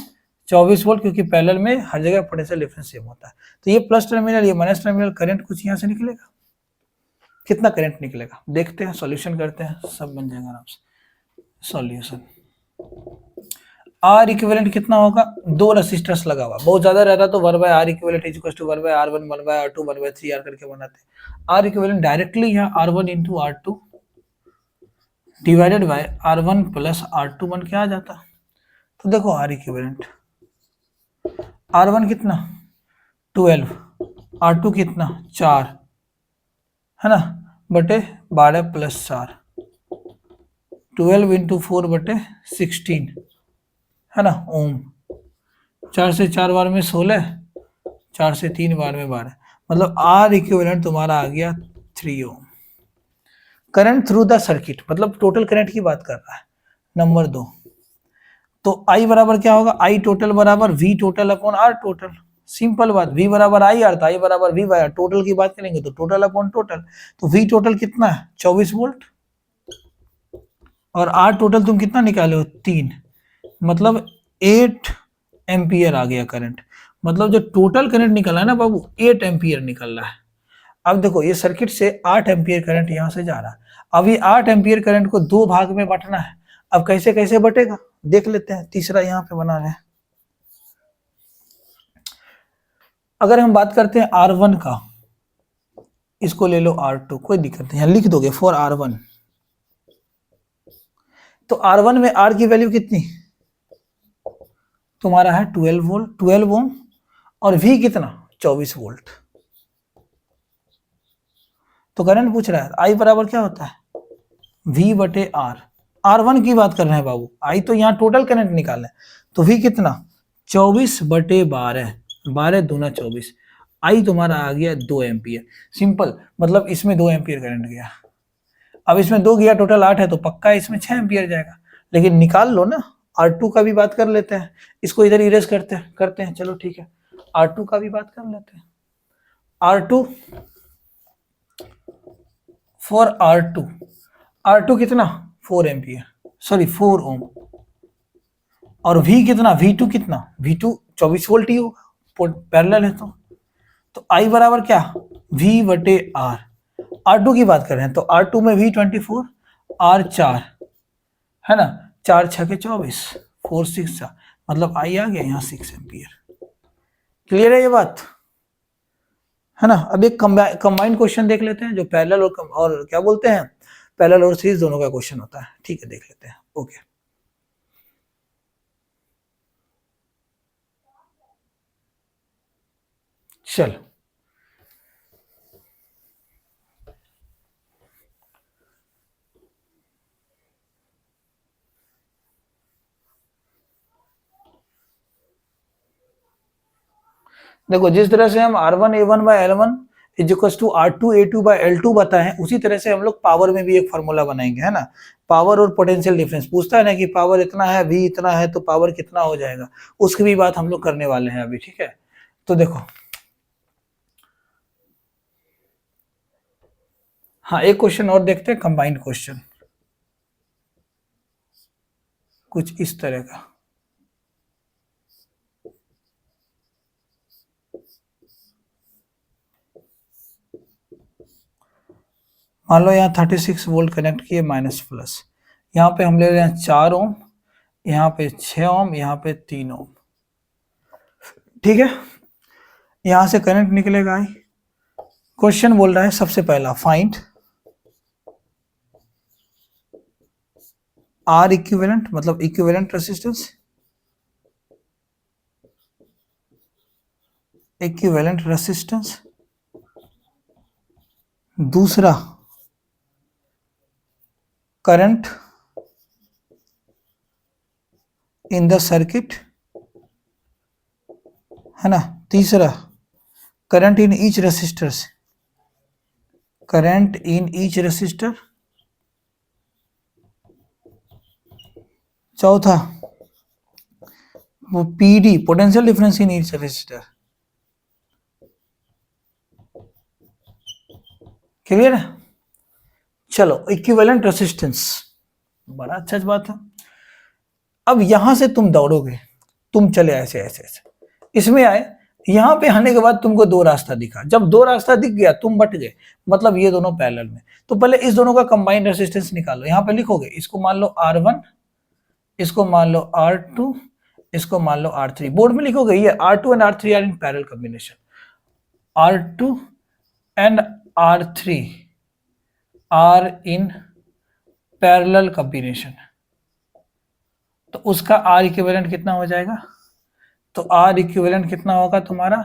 24 वोल्ट, क्योंकि पैरेलल में हर जगह पोटेंशियल डिफरेंस सेम होता है। तो ये प्लस टर्मिनल, ये माइनस टर्मिनल, करंट कुछ यहाँ से निकलेगा। कितना करंट निकलेगा देखते हैं, सॉल्यूशन करते हैं, सब बन जाएगा आराम से। सॉल्यूशन आर इक्विवेलेंट कितना होगा, 2 रेसिस्टर्स लगा हुआ, बहुत ज्यादा रहता तो 1/R equivalent is equal to 1/R1 1/R2 1/3R करके बनाते। आर इक्विवेलेंट डायरेक्टली यहाँ R1 into R2 divided by R1 plus R2 बन के आ जाता। तो देखो आर इक्विवेलेंट, R1 कितना 12, R2 कितना 4 है ना, बटे 12 प्लस 4, 12 इंटू 4 बटे 16 है ना ओम। 4 से 4 बार में 16, 4 से 3 बार में 12, मतलब आर इक्विवेलेंट तुम्हारा आ गया 3 ओम। करंट थ्रू द सर्किट मतलब टोटल करंट की बात कर रहा है। नंबर 2 तो I बराबर क्या होगा, I टोटल बराबर V total upon R total. Simple बात, V बराबर आई आर, I बराबर V बाय आर। टोटल की बात करेंगे तो टोटल अपॉन टोटल, तो V टोटल कितना है 24 वोल्ट और R टोटल तुम कितना निकाले हो 3, मतलब 8 एम्पियर आ गया करंट। मतलब जो टोटल करंट निकला है ना बाबू 8 एम्पियर निकल रहा है। अब देखो ये सर्किट से 8 एम्पियर करंट यहाँ से जा रहा है। अब ये 8 एम्पियर करंट को 2 भाग में बांटना है। अब कैसे कैसे बटेगा देख लेते हैं। तीसरा यहाँ पे बना रहे हैं। अगर हम बात करते हैं R1 का, इसको ले लो R2, कोई दिक्कत नहीं, यहाँ लिख दोगे फॉर R1। तो R1 में R की वैल्यू कितनी तुम्हारा है 12 वोल्ट 12 ओम और V कितना 24 वोल्ट। तो करंट पूछ रहा है I बराबर क्या होता है V बटे R। R1 की बात कर रहे हैं बाबू, I तो यहाँ टोटल करंट निकालना है। तो V कितना 24 बटे 12, 12 दूना 24, I तुम्हारा आ गया 2 एम्पियर। सिंपल, मतलब इसमें 2 एम्पियर करंट गया। अब इसमें 2 गया, टोटल 8 है तो पक्का इसमें 6 एम्पियर जाएगा। लेकिन निकाल लो ना, R2 का भी बात कर लेते हैं। इसको इधर इरेज करते हैं चलो ठीक है। R2 का भी बात कर लेते हैं। R2 फॉर R2 कितना 4 एम्पियर, सॉरी 4 ओम। और V कितना V2 कितना V2 24 वोल्ट ही होगा, पैरेलल है तो I बराबर क्या V बटे R। R2 की बात कर रहे हैं तो R2 में V 24 R 4 है ना, 4 6 24 4 6 4, मतलब I आ गया यहाँ 6 एम्पियर। क्लियर है ये बात है ना। अब एक कंबाइंड क्वेश्चन देख लेते हैं जो पैरेलल और क्या बोलते हैं पैरेलल और सीरीज दोनों का क्वेश्चन होता है। ठीक है देख लेते हैं। ओके चल देखो, जिस तरह से हम R1 A1 by L1 is equal to R2 A2 by L2 बताए हैं, उसी तरह से हम लोग पावर में भी एक फॉर्मूला बनाएंगे है ना। पावर और पोटेंशियल डिफरेंस पूछता है ना कि पावर इतना है V इतना है तो पावर कितना हो जाएगा, उसकी भी बात हम लोग करने वाले हैं अभी। ठीक है तो देखो, हाँ एक क्वेश्चन और देखते हैं, कंबाइंड क्वेश्चन कुछ इस तरह का। मान लो यहाँ 36 वोल्ट कनेक्ट किए माइनस प्लस, यहाँ पे हम ले रहे हैं 4 ओम, यहाँ पे 6 ओम, यहाँ पे 3 ओम। ठीक है, यहाँ से करंट निकलेगा आई। क्वेश्चन बोल रहा है सबसे पहला फाइंड आर इक्विवेलेंट मतलब इक्विवेलेंट रेसिस्टेंस, इक्विवेलेंट रेसिस्टेंस। दूसरा करंट इन द सर्किट, है ना। तीसरा current in each resistor, current in each resistor. चौथा वो PD, potential difference in each resistor. Clear है। चलो इक्विवेलेंट रेसिस्टेंस, बड़ा अच्छा बात है। अब यहां से तुम दौड़ोगे, तुम चले ऐसे ऐसे ऐसे, इसमें आए, यहां पे आने के बाद तुमको दो रास्ता दिखा, जब दो रास्ता दिख गया तुम बट गए, मतलब ये दोनों पैरेलल में। तो पहले इस दोनों का कंबाइंड रेसिस्टेंस निकालो, यहां पे लिखोगे, इसको मान लो R1, इसको मान लो R2, इसको मान लो R3। बोर्ड में लिखोगे ये R2 and R3 are in parallel combination, R2 and R3 are in parallel combination. तो उसका R इक्विवेलेंट कितना हो जाएगा, तो R इक्विवेलेंट कितना होगा तुम्हारा,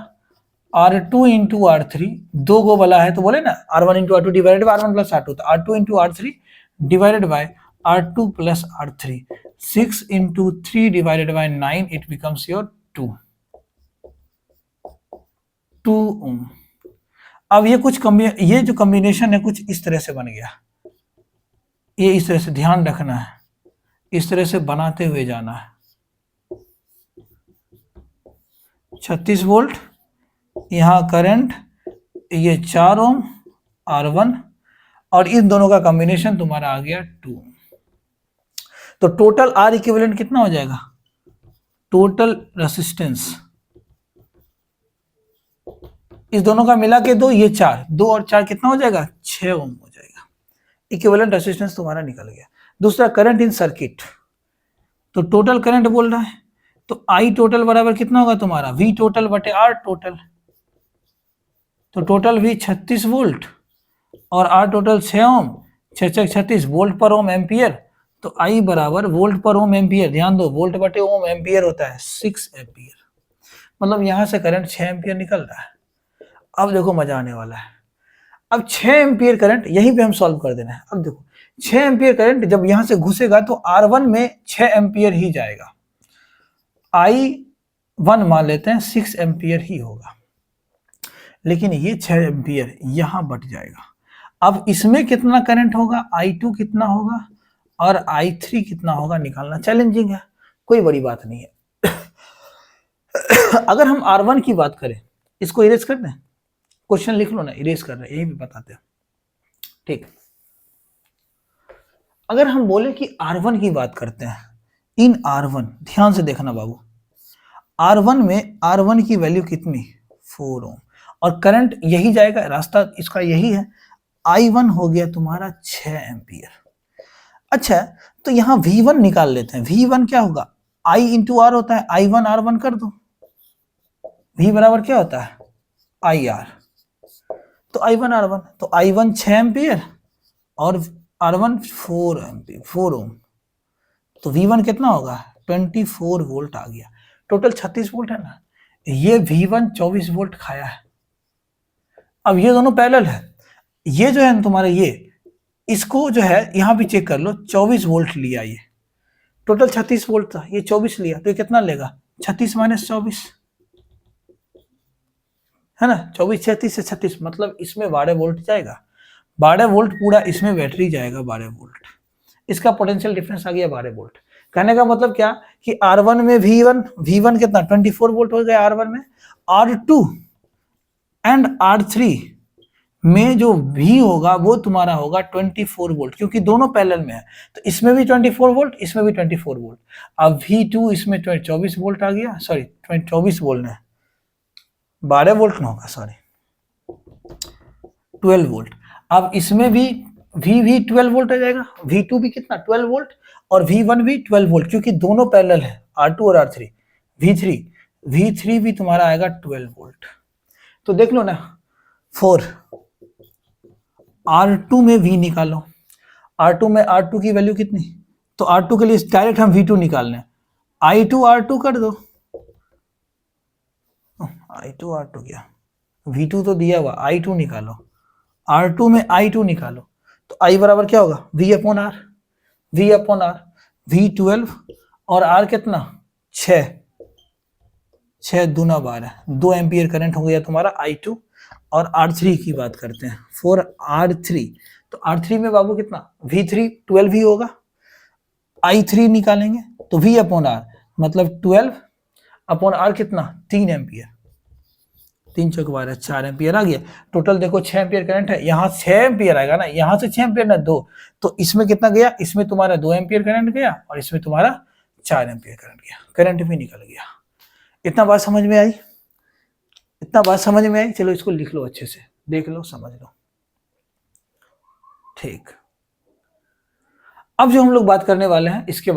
R2 इंटू R3, दो गो वाला है तो बोले ना R1 into R2 divided by R1 plus R2, तो R2 into R3 divided by R2 plus R3, 6 into 3 divided by 9, it becomes your 2 ओम। अब ये कुछ ये जो कॉम्बिनेशन है कुछ इस तरह से बन गया, ये इस तरह से ध्यान रखना है, इस तरह से बनाते हुए जाना है। 36 वोल्ट, यहां करंट, ये 4 ओम R1, और इन दोनों का कॉम्बिनेशन तुम्हारा आ गया 2। तो टोटल R इक्विवेलेंट कितना हो जाएगा, टोटल रेसिस्टेंस इस दोनों का मिला के दो, ये 4, 2 और 4 कितना हो जाएगा, 6 ओम हो जाएगा। इक्विवेलेंट रेसिस्टेंस तुम्हारा निकल गया। दूसरा करंट इन सर्किट, तो टोटल करंट बोल रहा है, तो आई टोटल बराबर कितना होगा तुम्हारा, वी टोटल बटे आर टोटल। तो टोटल वी 36 वोल्ट और आर टोटल 6 ओम, 6 36 वोल्ट पर ओम एम्पियर। तो आई बराबर वोल्ट पर ओम एम्पियर, ध्यान दो वोल्ट बटे ओम एम्पियर होता है 6 एम्पियर, मतलब यहां से करंट 6 एम्पियर निकल रहा है। अब देखो मजा आने वाला है। अब 6 एम्पियर करंट यहीं पे हम सॉल्व कर देना है। अब देखो 6 एम्पियर करंट जब यहां से घुसेगा तो R1 में 6 एम्पियर ही जाएगा, I1 मान लेते हैं 6 एम्पियर ही होगा, लेकिन ये 6 एम्पियर यहां बट जाएगा। अब इसमें कितना करंट होगा, I2 कितना होगा और I3 कितना होगा निकालना चैलेंजिंग है, कोई बड़ी बात नहीं है। अगर हम R1 की बात करें, इसको इरेज कर दें, क्वेश्चन लिख लो ना, इरेज कर रहे हैं यही भी बताते हैं, ठीक। अगर हम बोले कि R1 की बात करते हैं, इन R1 ध्यान से देखना बाबू, R1 में R1 की वैल्यू कितनी, 4 ओम, और करंट यही जाएगा, रास्ता इसका यही है। I1 हो गया तुम्हारा 6 एम्पियर। अच्छा तो यहां V1 निकाल लेते हैं, V1 क्या होगा, I इंटू R होता है, I1 R1 कर दो, V बराबर क्या होता है IR, तो I1 R1, तो I1 6 एम्पियर और R1 4 एम्पियर 4 ओम, तो V1 कितना होगा 24 वोल्ट आ गया। टोटल 36 वोल्ट है ना, ये V1 24 वोल्ट खाया है। अब ये दोनों पैरेलल है, ये जो है तुम्हारा ये, इसको जो है यहां भी चेक कर लो, 24 वोल्ट लिया, ये टोटल 36 वोल्ट था, ये 24 लिया, तो ये कितना लेगा 36 माइनस 24, है ना, 24 36 से 36, मतलब इसमें 12 वोल्ट जाएगा, 12 वोल्ट पूरा इसमें बैटरी जाएगा 12 वोल्ट, इसका पोटेंशियल डिफरेंस आ गया 12 वोल्ट। कहने का मतलब क्या कि R1 में V1 कितना 24 वोल्ट हो गया R1 में, R2 एंड R3 में जो V होगा वो तुम्हारा होगा 24 वोल्ट, क्योंकि दोनों पैरेलल में है, तो इसमें भी 24 वोल्ट, इसमें भी 24 वोल्ट। अब V2 इसमें 24 वोल्ट आ गया, सॉरी 24 वोल्ट है, 12 वोल्ट ना होगा, सॉरी 12 वोल्ट। अब इसमें भी V 12 वोल्ट आ जाएगा, V2 भी कितना 12 वोल्ट और V1 भी 12 वोल्ट, क्योंकि दोनों पैरेलल है R2 और R3। V3 भी तुम्हारा आएगा 12 वोल्ट। तो देख लो ना 4, R2 में V निकालो, R2 में R2 की वैल्यू कितनी तो R2 के लिए डायरेक्ट हम V2 निकाल लें, I2 R2 कर दो, I2 R2 क्या, V2 तो दिया हुआ, I2 निकालो, R2 में I2 निकालो, तो I बराबर क्या होगा, V upon R, V upon R, V12 और R कितना 6, 6 दूना 12, 2 एम्पियर करंट हो गया तुम्हारा I2। और R3 की बात करते हैं, फॉर R3, तो R3 में बाबू कितना, V3 12 ही होगा, I3 निकालेंगे तो V अपॉन R मतलब 12 अपॉन R कितना 3 एम्पियर, 3 चौक 12, 4 एम्पियर आ गया। टोटल देखो 6 एम्पियर करंट है, यहाँ 6 एम्पियर आएगा ना, यहाँ से 6 एम्पियर ना 2, तो इसमें कितना गया, इसमें तुम्हारा 2 एम्पियर करंट गया और इसमें तुम्हारा 4 एम्पियर करंट गया, करंट भी निकल गया। इतना बात समझ में आई, इतना बात समझ में आई, चलो इसको लिख लो अच्छे से, देख लो समझ लो, ठीक। अब जो हम लोग बात करने वाले हैं इसके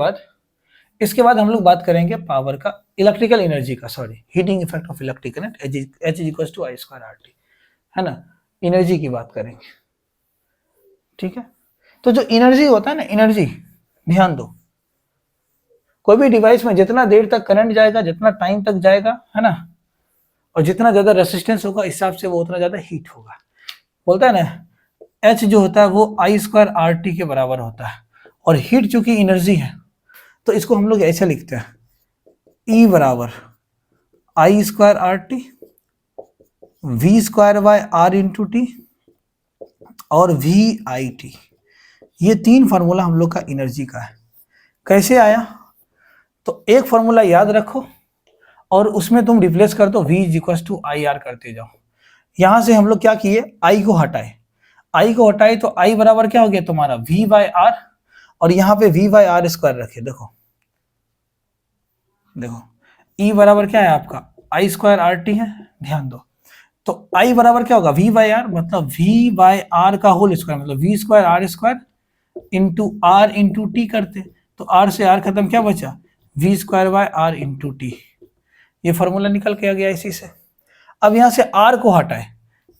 बाद हम लोग बात करेंगे पावर का, इलेक्ट्रिकल एनर्जी का, sorry heating effect of electric current H equals to I square RT, है ना, एनर्जी की बात करेंगे, ठीक है। तो जो एनर्जी होता है ना, एनर्जी ध्यान दो, कोई भी डिवाइस में जितना देर तक करंट जाएगा, जितना टाइम तक जाएगा, है ना, और जितना ज्यादा रेसिस्टेंस होगा हिसाब से वो उतना ज्यादा हीट होगा। बोलता है ना H जो होता है वो I स्क्वायर RT के बराबर होता है, और हीट चूंकि एनर्जी है तो इसको हम लोग ऐसे लिखते हैं, E बराबर I square RT V square by R into T और VIT, ये 3 फार्मूला हम लोग का एनर्जी का है। कैसे आया, तो एक फार्मूला याद रखो और उसमें तुम रिप्लेस कर दो, V इक्वल्स टू IR करते जाओ। यहां से हम लोग क्या किए, I को हटाए, I को हटाए तो I बराबर क्या हो गया तुम्हारा V बाय R, और यहाँ पे V बाय R स्क्वायर रखे, देखो देखो E बराबर क्या है आपका I स्क्वायर RT है, ध्यान दो, तो I बराबर क्या होगा V बाय R, मतलब V बाय R का होल स्क्वायर, मतलब V square R square into R into T करते, तो R से R खत्म, क्या बचा V square by R into T, ये फॉर्मूला निकल के आ गया इसी से। अब यहाँ से R को हटाए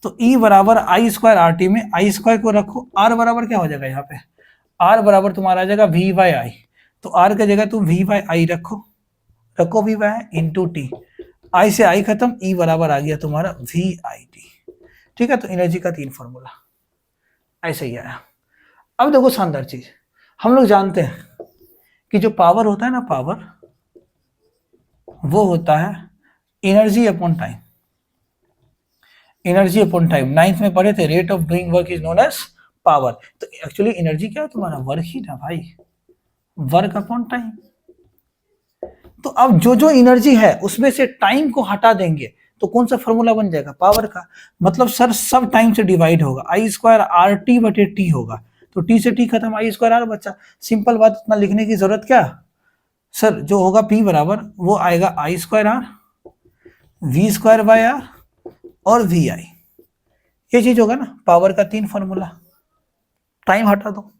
तो E बराबर I स्क्वायर RT में I स्क्वायर को रखो, R बराबर क्या हो जाएगा, यहाँ पे R बराबर तुम्हारा आ जाएगा V बाय I, तो R की जगह तुम V बाय I रखो V bye into T, I से I खत्म, E बराबर आ गया तुम्हारा VIT, ठीक है। तो एनर्जी का 3 फॉर्मूला ऐसे ही आया। अब देखो शानदार चीज, हम लोग जानते हैं कि जो पावर होता है ना, पावर वो होता है energy upon time, energy upon time, 9th में पढ़े थे, rate of doing work is known as power. तो एक्चुअली एनर्जी क्या है तुम्हारा, वर्क ही ना भाई, वर्क अपॉन टाइम। तो अब जो जो एनर्जी है उसमें से टाइम को हटा देंगे तो कौन सा फॉर्मूला बन जाएगा, पावर का, मतलब सर सब टाइम से डिवाइड होगा, I स्क्वायर RT बटे टी होगा, तो टी से टी खत्म, I स्क्वायर R बचा, सिंपल बात, इतना लिखने की जरूरत क्या सर, जो होगा P बराबर वो आएगा I square R V square by R और VI, ये चीज होगा ना पावर का 3 फॉर्मूला, टाइम हटा दो।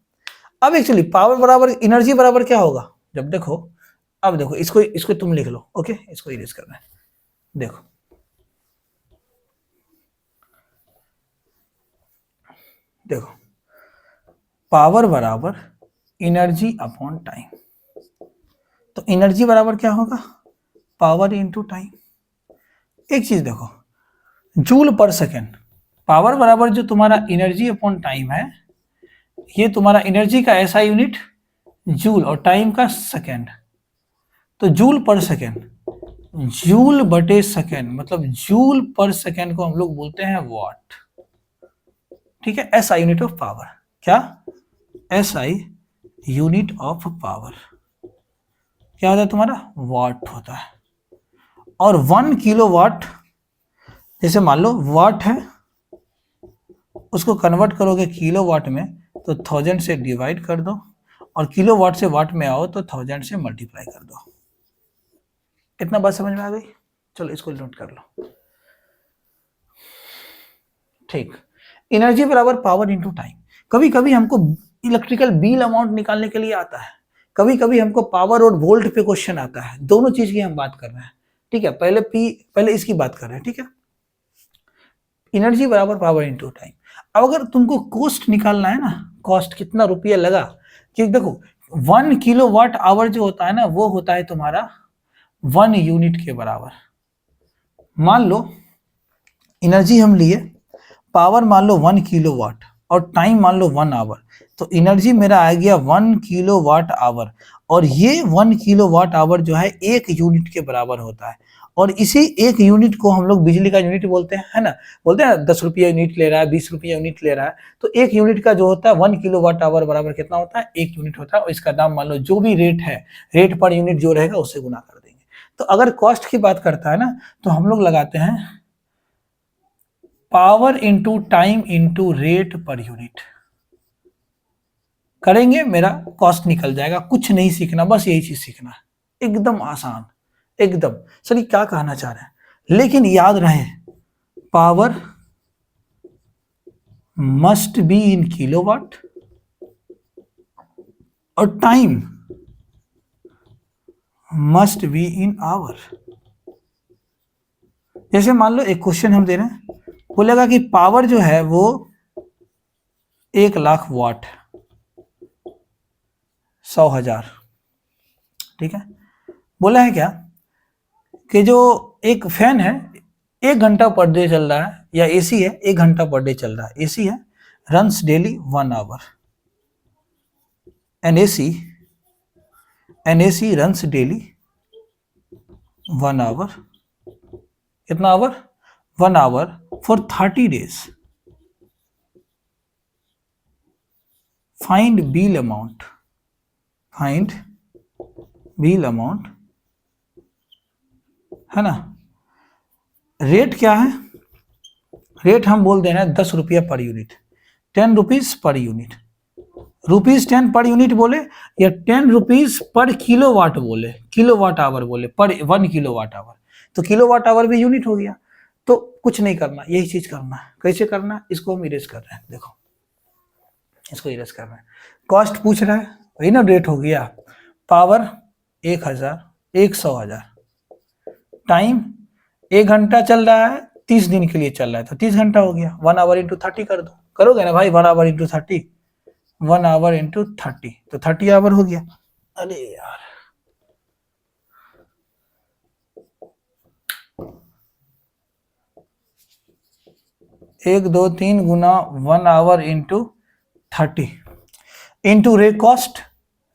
अब एक्चुअली पावर बराबर एनर्जी बराबर क्या होगा, जब देखो, अब देखो इसको तुम लिख लो, ओके, इसको इरेज करना है, देखो देखो पावर बराबर एनर्जी अपॉन टाइम, तो एनर्जी बराबर क्या होगा, पावर इनटू टाइम। एक चीज देखो, जूल पर सेकेंड, पावर बराबर जो तुम्हारा एनर्जी अपॉन टाइम है, ये तुम्हारा एनर्जी का ऐसा यूनिट जूल और टाइम का सेकेंड, तो जूल पर सेकेंड, जूल बटे सेकेंड, मतलब जूल पर सेकेंड को हम लोग बोलते हैं वॉट, ठीक है। SI यूनिट ऑफ पावर, क्या SI यूनिट ऑफ पावर क्या होता है तुम्हारा, वाट होता है। और 1 किलोवाट, जैसे मान लो वाट है, उसको कन्वर्ट करोगे किलोवाट में तो 1000 से डिवाइड कर दो, और किलोवाट से वाट में आओ तो 1000 से मल्टीप्लाई कर दो। इतना बात समझ में आ गई, चलो इसको नोट कर लो, ठीक। एनर्जी बराबर पावर इनटू टाइम। कभी कभी हमको इलेक्ट्रिकल बिल अमाउंट निकालने के लिए आता है, कभी कभी हमको पावर और वोल्ट पे क्वेश्चन आता है, दोनों चीज की हम बात कर रहे हैं, ठीक है। पहले इसकी बात कर रहे हैं, ठीक है। एनर्जी बराबर पावर इनटू टाइम। अब अगर तुमको कॉस्ट निकालना है ना, कॉस्ट कितना रुपया लगा, कि देखो 1 किलोवाट आवर जो होता है ना, वो होता है तुम्हारा 1 यूनिट के बराबर। मान लो एनर्जी हम लिए, पावर मान लो 1 किलोवाट और टाइम मान लो 1 आवर, तो एनर्जी मेरा आ गया 1 किलोवाट आवर। और ये 1 किलोवाट आवर जो है 1 यूनिट के बराबर होता है। और इसी 1 यूनिट को हम लोग बिजली का यूनिट बोलते हैं, है ना। बोलते हैं 10 रुपया यूनिट ले रहा है, 20 रुपया यूनिट ले रहा है, तो 1 यूनिट का जो होता है 1 किलोवाट आवर बराबर कितना होता है, 1 यूनिट होता है। और इसका दाम मान लो जो भी रेट है, रेट पर यूनिट जो रहेगा उससे गुना कर देंगे। तो अगर कॉस्ट की बात करता है ना, तो हम लोग लगाते हैं power into time into rate per unit. करेंगे मेरा कॉस्ट निकल जाएगा। कुछ नहीं सीखना, बस यही चीज सीखना है, एकदम आसान, एकदम। सर क्या कहना चाह रहे हैं, लेकिन याद रहे power must be in kilowatt और time must be in hour. जैसे मान लो एक क्वेश्चन हम दे रहे हैं, बोलेगा कि पावर जो है वो 1,00,000 वाट, 100,000, ठीक है। बोला है क्या कि जो एक फैन है 1 घंटा पर डे चल रहा है, या एसी है 1 घंटा पर डे चल रहा है, एसी है, runs daily 1 hour, an AC runs daily 1 hour. कितना hour, 1 hour for 30 days. Find bill amount, find bill amount, है ना। रेट क्या है, रेट हम बोल दे रहे हैं 10 रुपया per unit, 10 rupees per unit. Rupees 10 per unit बोले या 10 रुपीज पर किलोवाट बोले, किलोवाट आवर बोले, पर 1 किलोवाट आवर, तो किलोवाट आवर भी यूनिट हो गया। तो कुछ नहीं करना, यही चीज करना है। कैसे करना है, इसको हम इरेज कर रहे हैं, देखो इसको इरेज कर रहे हैं। कॉस्ट पूछ रहा है, वही ना, रेट हो गया, पावर 1,000, 100,000, टाइम 1 घंटा चल रहा है, 30 दिन के लिए चल रहा है, तो 30 घंटा हो गया, 1 आवर इंटू 30 कर दो, करोगे ना भाई, 1 आवर इंटू 30, 1 आवर इंटू 30, तो 30 आवर हो गया। अरे यार 1 2 3 गुना 1 our into 30 into rate cost,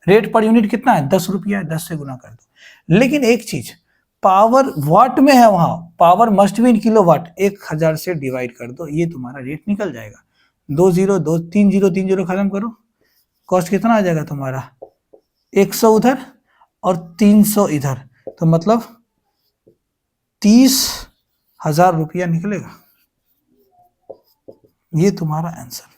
rate per unit कितना है, 10 रुपया है, 10 से गुना कर दो। लेकिन एक चीज, पावर वाट में है, वहां power must be in kilowatt, 1,000 से डिवाइड कर दो, ये तुम्हारा रेट निकल जाएगा। 2 0 2 3 0 3 0 खत्म करो, कॉस्ट कितना आ जाएगा तुम्हारा, 100 उधर और 300 इधर, तो मतलब 30,000 रुपया निकलेगा। ये तुम्हारा आंसर।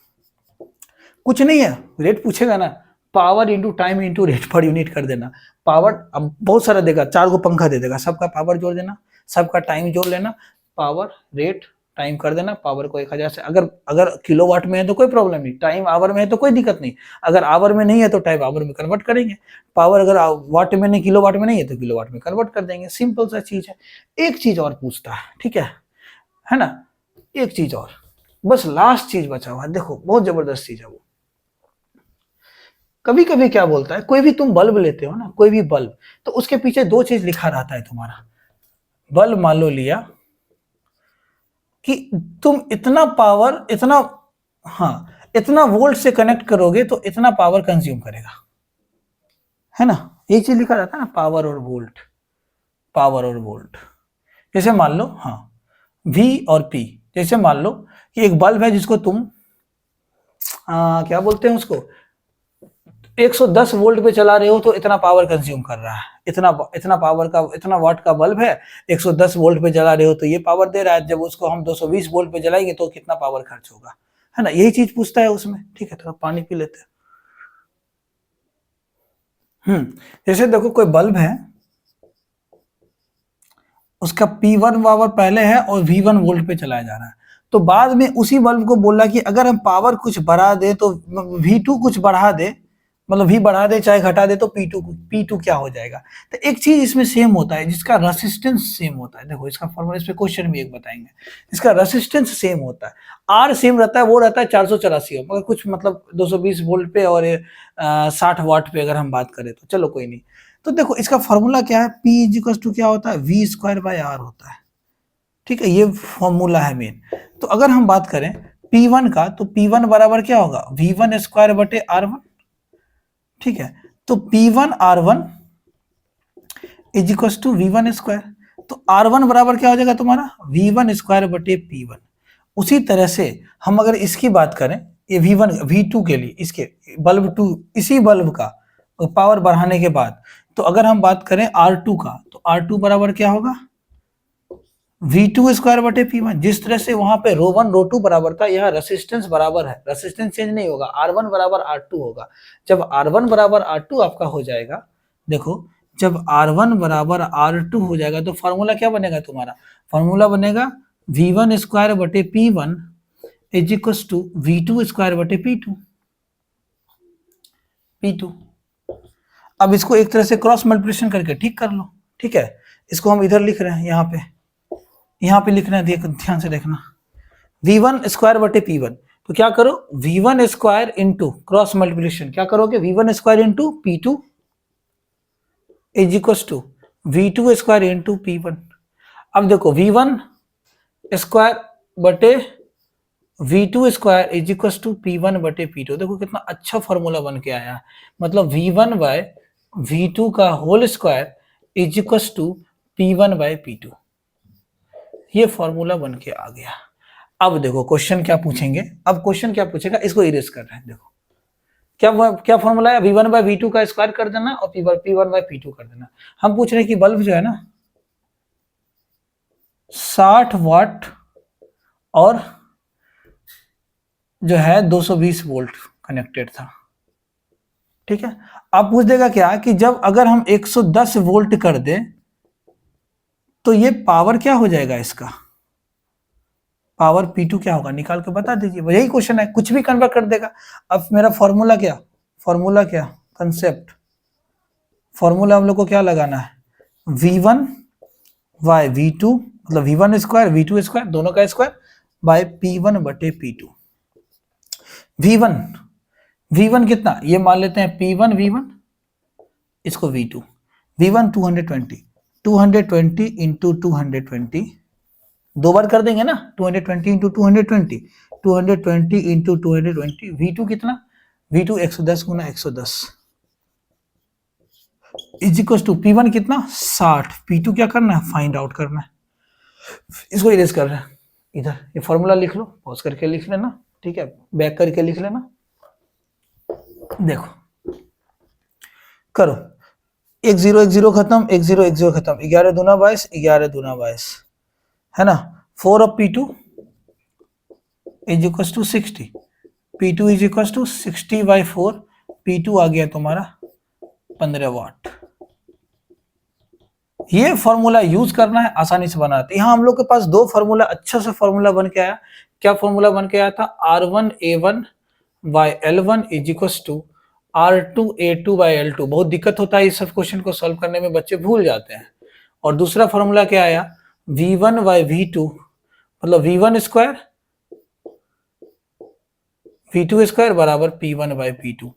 कुछ नहीं है, रेट पूछेगा ना, power into time into rate per unit कर देना। पावर अब बहुत सारा देगा, 4 को पंखा दे देगा, सबका पावर जोड़ देना, सबका टाइम जोड़ लेना, पावर रेट टाइम कर देना, पावर को 1,000 से, अगर किलोवाट में है तो कोई प्रॉब्लम नहीं, टाइम आवर में है तो कोई दिक्कत नहीं, अगर आवर में नहीं है तो टाइम आवर में कन्वर्ट करेंगे, पावर अगर वाट में नहीं, किलोवाट में नहीं है तो किलोवाट में कन्वर्ट कर देंगे, सिंपल सा चीज है। एक चीज और पूछता है, ठीक है ना, एक चीज और, बस लास्ट चीज बचा हुआ है, देखो बहुत जबरदस्त चीज है वो। कभी कभी क्या बोलता है, कोई भी तुम बल्ब लेते हो ना, कोई भी बल्ब, तो उसके पीछे 2 चीज लिखा रहता है तुम्हारा। बल्ब मान लो लिया कि तुम इतना पावर, इतना वोल्ट से कनेक्ट करोगे तो इतना पावर कंज्यूम करेगा, है ना, एक चीज लिखा रहता है ना, पावर और वोल्ट, पावर और वोल्ट। जैसे मान लो V और P, जैसे मान लो कि एक बल्ब है जिसको तुम क्या बोलते हैं उसको, 110 वोल्ट पे चला रहे हो तो इतना पावर कंज्यूम कर रहा है, इतना पावर का, इतना वाट का बल्ब है, 110 वोल्ट पे जला रहे हो तो ये पावर दे रहा है, जब उसको हम 220 वोल्ट पे जलाएंगे तो कितना पावर खर्च होगा, है ना, यही चीज पूछता है उसमें। ठीक है, थोड़ा पानी पी लेते हैं। जैसे देखो कोई बल्ब है, उसका P1 पावर पहले है और V1 वोल्ट पे चलाया जा रहा है, तो बाद में उसी बल्ब को बोला कि अगर हम पावर कुछ बढ़ा दे तो V2 कुछ बढ़ा दे मतलब V बढ़ा दे चाहे घटा दे तो P2 क्या हो जाएगा। तो एक चीज इसमें सेम होता है जिसका रेसिस्टेंस सेम होता है। देखो इसका फॉर्मूला, इस पे क्वेश्चन भी एक बताएंगे, इसका रेसिस्टेंस सेम होता है। R सेम रहता है, वो रहता है 484 मगर कुछ मतलब 220 वोल्ट पे और 60 वाट पे अगर हम बात करें तो चलो कोई नहीं। तो देखो इसका फॉर्मूला क्या है, P इक्वल टू क्या होता है, V²/R होता है। ठीक है, ये फॉर्मूला है मेन। तो अगर हम बात करें P1 का तो P1 बराबर क्या होगा, V1² ठीक है, तो P1R1 is equal to V1²। तो R1 बराबर क्या हो जाएगा तुम्हारा, V1² उसी तरह से हम अगर इसकी बात करें, ये V1 V2 के लिए, इसके बल्ब 2, इसी बल्ब का पावर बढ़ाने के बाद, तो अगर हम बात करें R2 का तो R2 बराबर क्या होगा, V2²/P1। जिस तरह से वहां पे ρ1 ρ2 बराबर था, यहाँ रेसिस्टेंस बराबर है, रेसिस्टेंस चेंज नहीं होगा, R1 बराबर R2 होगा। जब R1 बराबर R2 आपका हो जाएगा, देखो जब R1 बराबर R2 हो जाएगा तो फॉर्मूला क्या बनेगा तुम्हारा, फॉर्मूला बनेगा V1²/P1 is equal to V2²/P2। P2 अब इसको एक तरह से क्रॉस मल्टीप्लिकेशन करके ठीक कर लो। ठीक है, इसको हम इधर लिख रहे हैं, यहाँ पे लिखना है, ध्यान से देखना, V1²/P1। तो क्या करो, V1² इंटू क्रॉस मल्टीप्लिकेशन क्या करोगे, V1² into P2 is equal to V2² into P1। अब देखो V1² V2² is equal to P1/P2। देखो कितना अच्छा फॉर्मूला बन के आया, मतलब V1/V2 का whole square is equal to P1/P2। ये फॉर्मूला बन के आ गया। अब देखो क्वेश्चन क्या पूछेंगे, अब क्वेश्चन क्या पूछेगा, इसको इरेज कर रहे हैं। देखो क्या फॉर्मूला है, V1/V2 का स्क्वायर कर देना और P1/P2 कर देना। हम पूछ रहे हैं कि बल्ब जो है ना 60 वाट और जो है 220 वोल्ट कनेक्टेड था। ठीक है, अब पूछ देगा क्या कि जब अगर हम 110 वोल्ट कर दें तो ये पावर क्या हो जाएगा, इसका पावर P2 क्या होगा, निकाल के बता दीजिए। यही क्वेश्चन है, कुछ भी कन्वर्ट कर देगा। अब मेरा फॉर्मूला क्या कंसेप्ट, फॉर्मूला हम लोग को क्या लगाना है, V1/V2 मतलब V1² V2² दोनों का स्क्वायर बाय P1/P2। V1 कितना, ये मान लेते हैं P1 V1, इसको V2, V1 220 इंटू 220 दो बार कर देंगे ना, 220 इंटू 220 इंटू 220 V2 कितना, V2 110 Guna 110 is equal to P1 कितना 60, P2 क्या करना है, फाइंड आउट करना है। इसको इरेज कर रहे हैं, इधर ये फॉर्मूला लिख लो, पॉज करके लिख लेना। ठीक है, बैक करके लिख लेना। देखो करो, 1 0 खत्म, 1 0 खत्म, 11 दूना 22, 11 दूना 22 है ना। 4 of P2 is equal to 60, P2 is equal to 60/4, P2 आ गया तुम्हारा 15 वाट। ये फॉर्मूला यूज करना है, आसानी से बनाते। यहाँ हम लोग के पास दो फॉर्मूला, अच्छा सा फॉर्मूला बन के आया। क्या फॉर्मूला बन के आया था, R1A1/L1 is equal to R2A2/L2। बहुत दिक्कत होता है इस सब क्वेश्चन को सॉल्व करने में, बच्चे भूल जाते हैं। और दूसरा फॉर्मूला क्या आया, V1/V2 मतलब V1² बराबर P1/P2।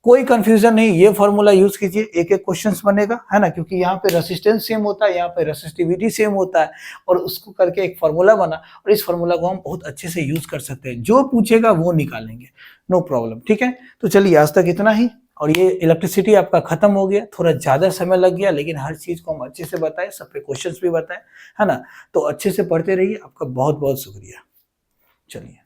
कोई कंफ्यूजन नहीं, ये फॉर्मूला यूज कीजिए, एक एक क्वेश्चन बनेगा, है ना, क्योंकि यहाँ पे रेसिस्टेंस सेम होता है, यहाँ पे रेसिस्टिविटी सेम होता है, और उसको करके एक फॉर्मूला बना, और इस फॉर्मूला को हम बहुत अच्छे से यूज कर सकते हैं। जो पूछेगा वो निकालेंगे, नो प्रॉब्लम। ठीक है, तो चलिए आज तक इतना ही। और ये इलेक्ट्रिसिटी आपका खत्म हो गया, थोड़ा ज्यादा समय लग गया, लेकिन हर चीज को हम अच्छे से बताए, सब पे क्वेश्चन भी बताए, है ना। तो अच्छे से पढ़ते रहिए, आपका बहुत बहुत शुक्रिया। चलिए।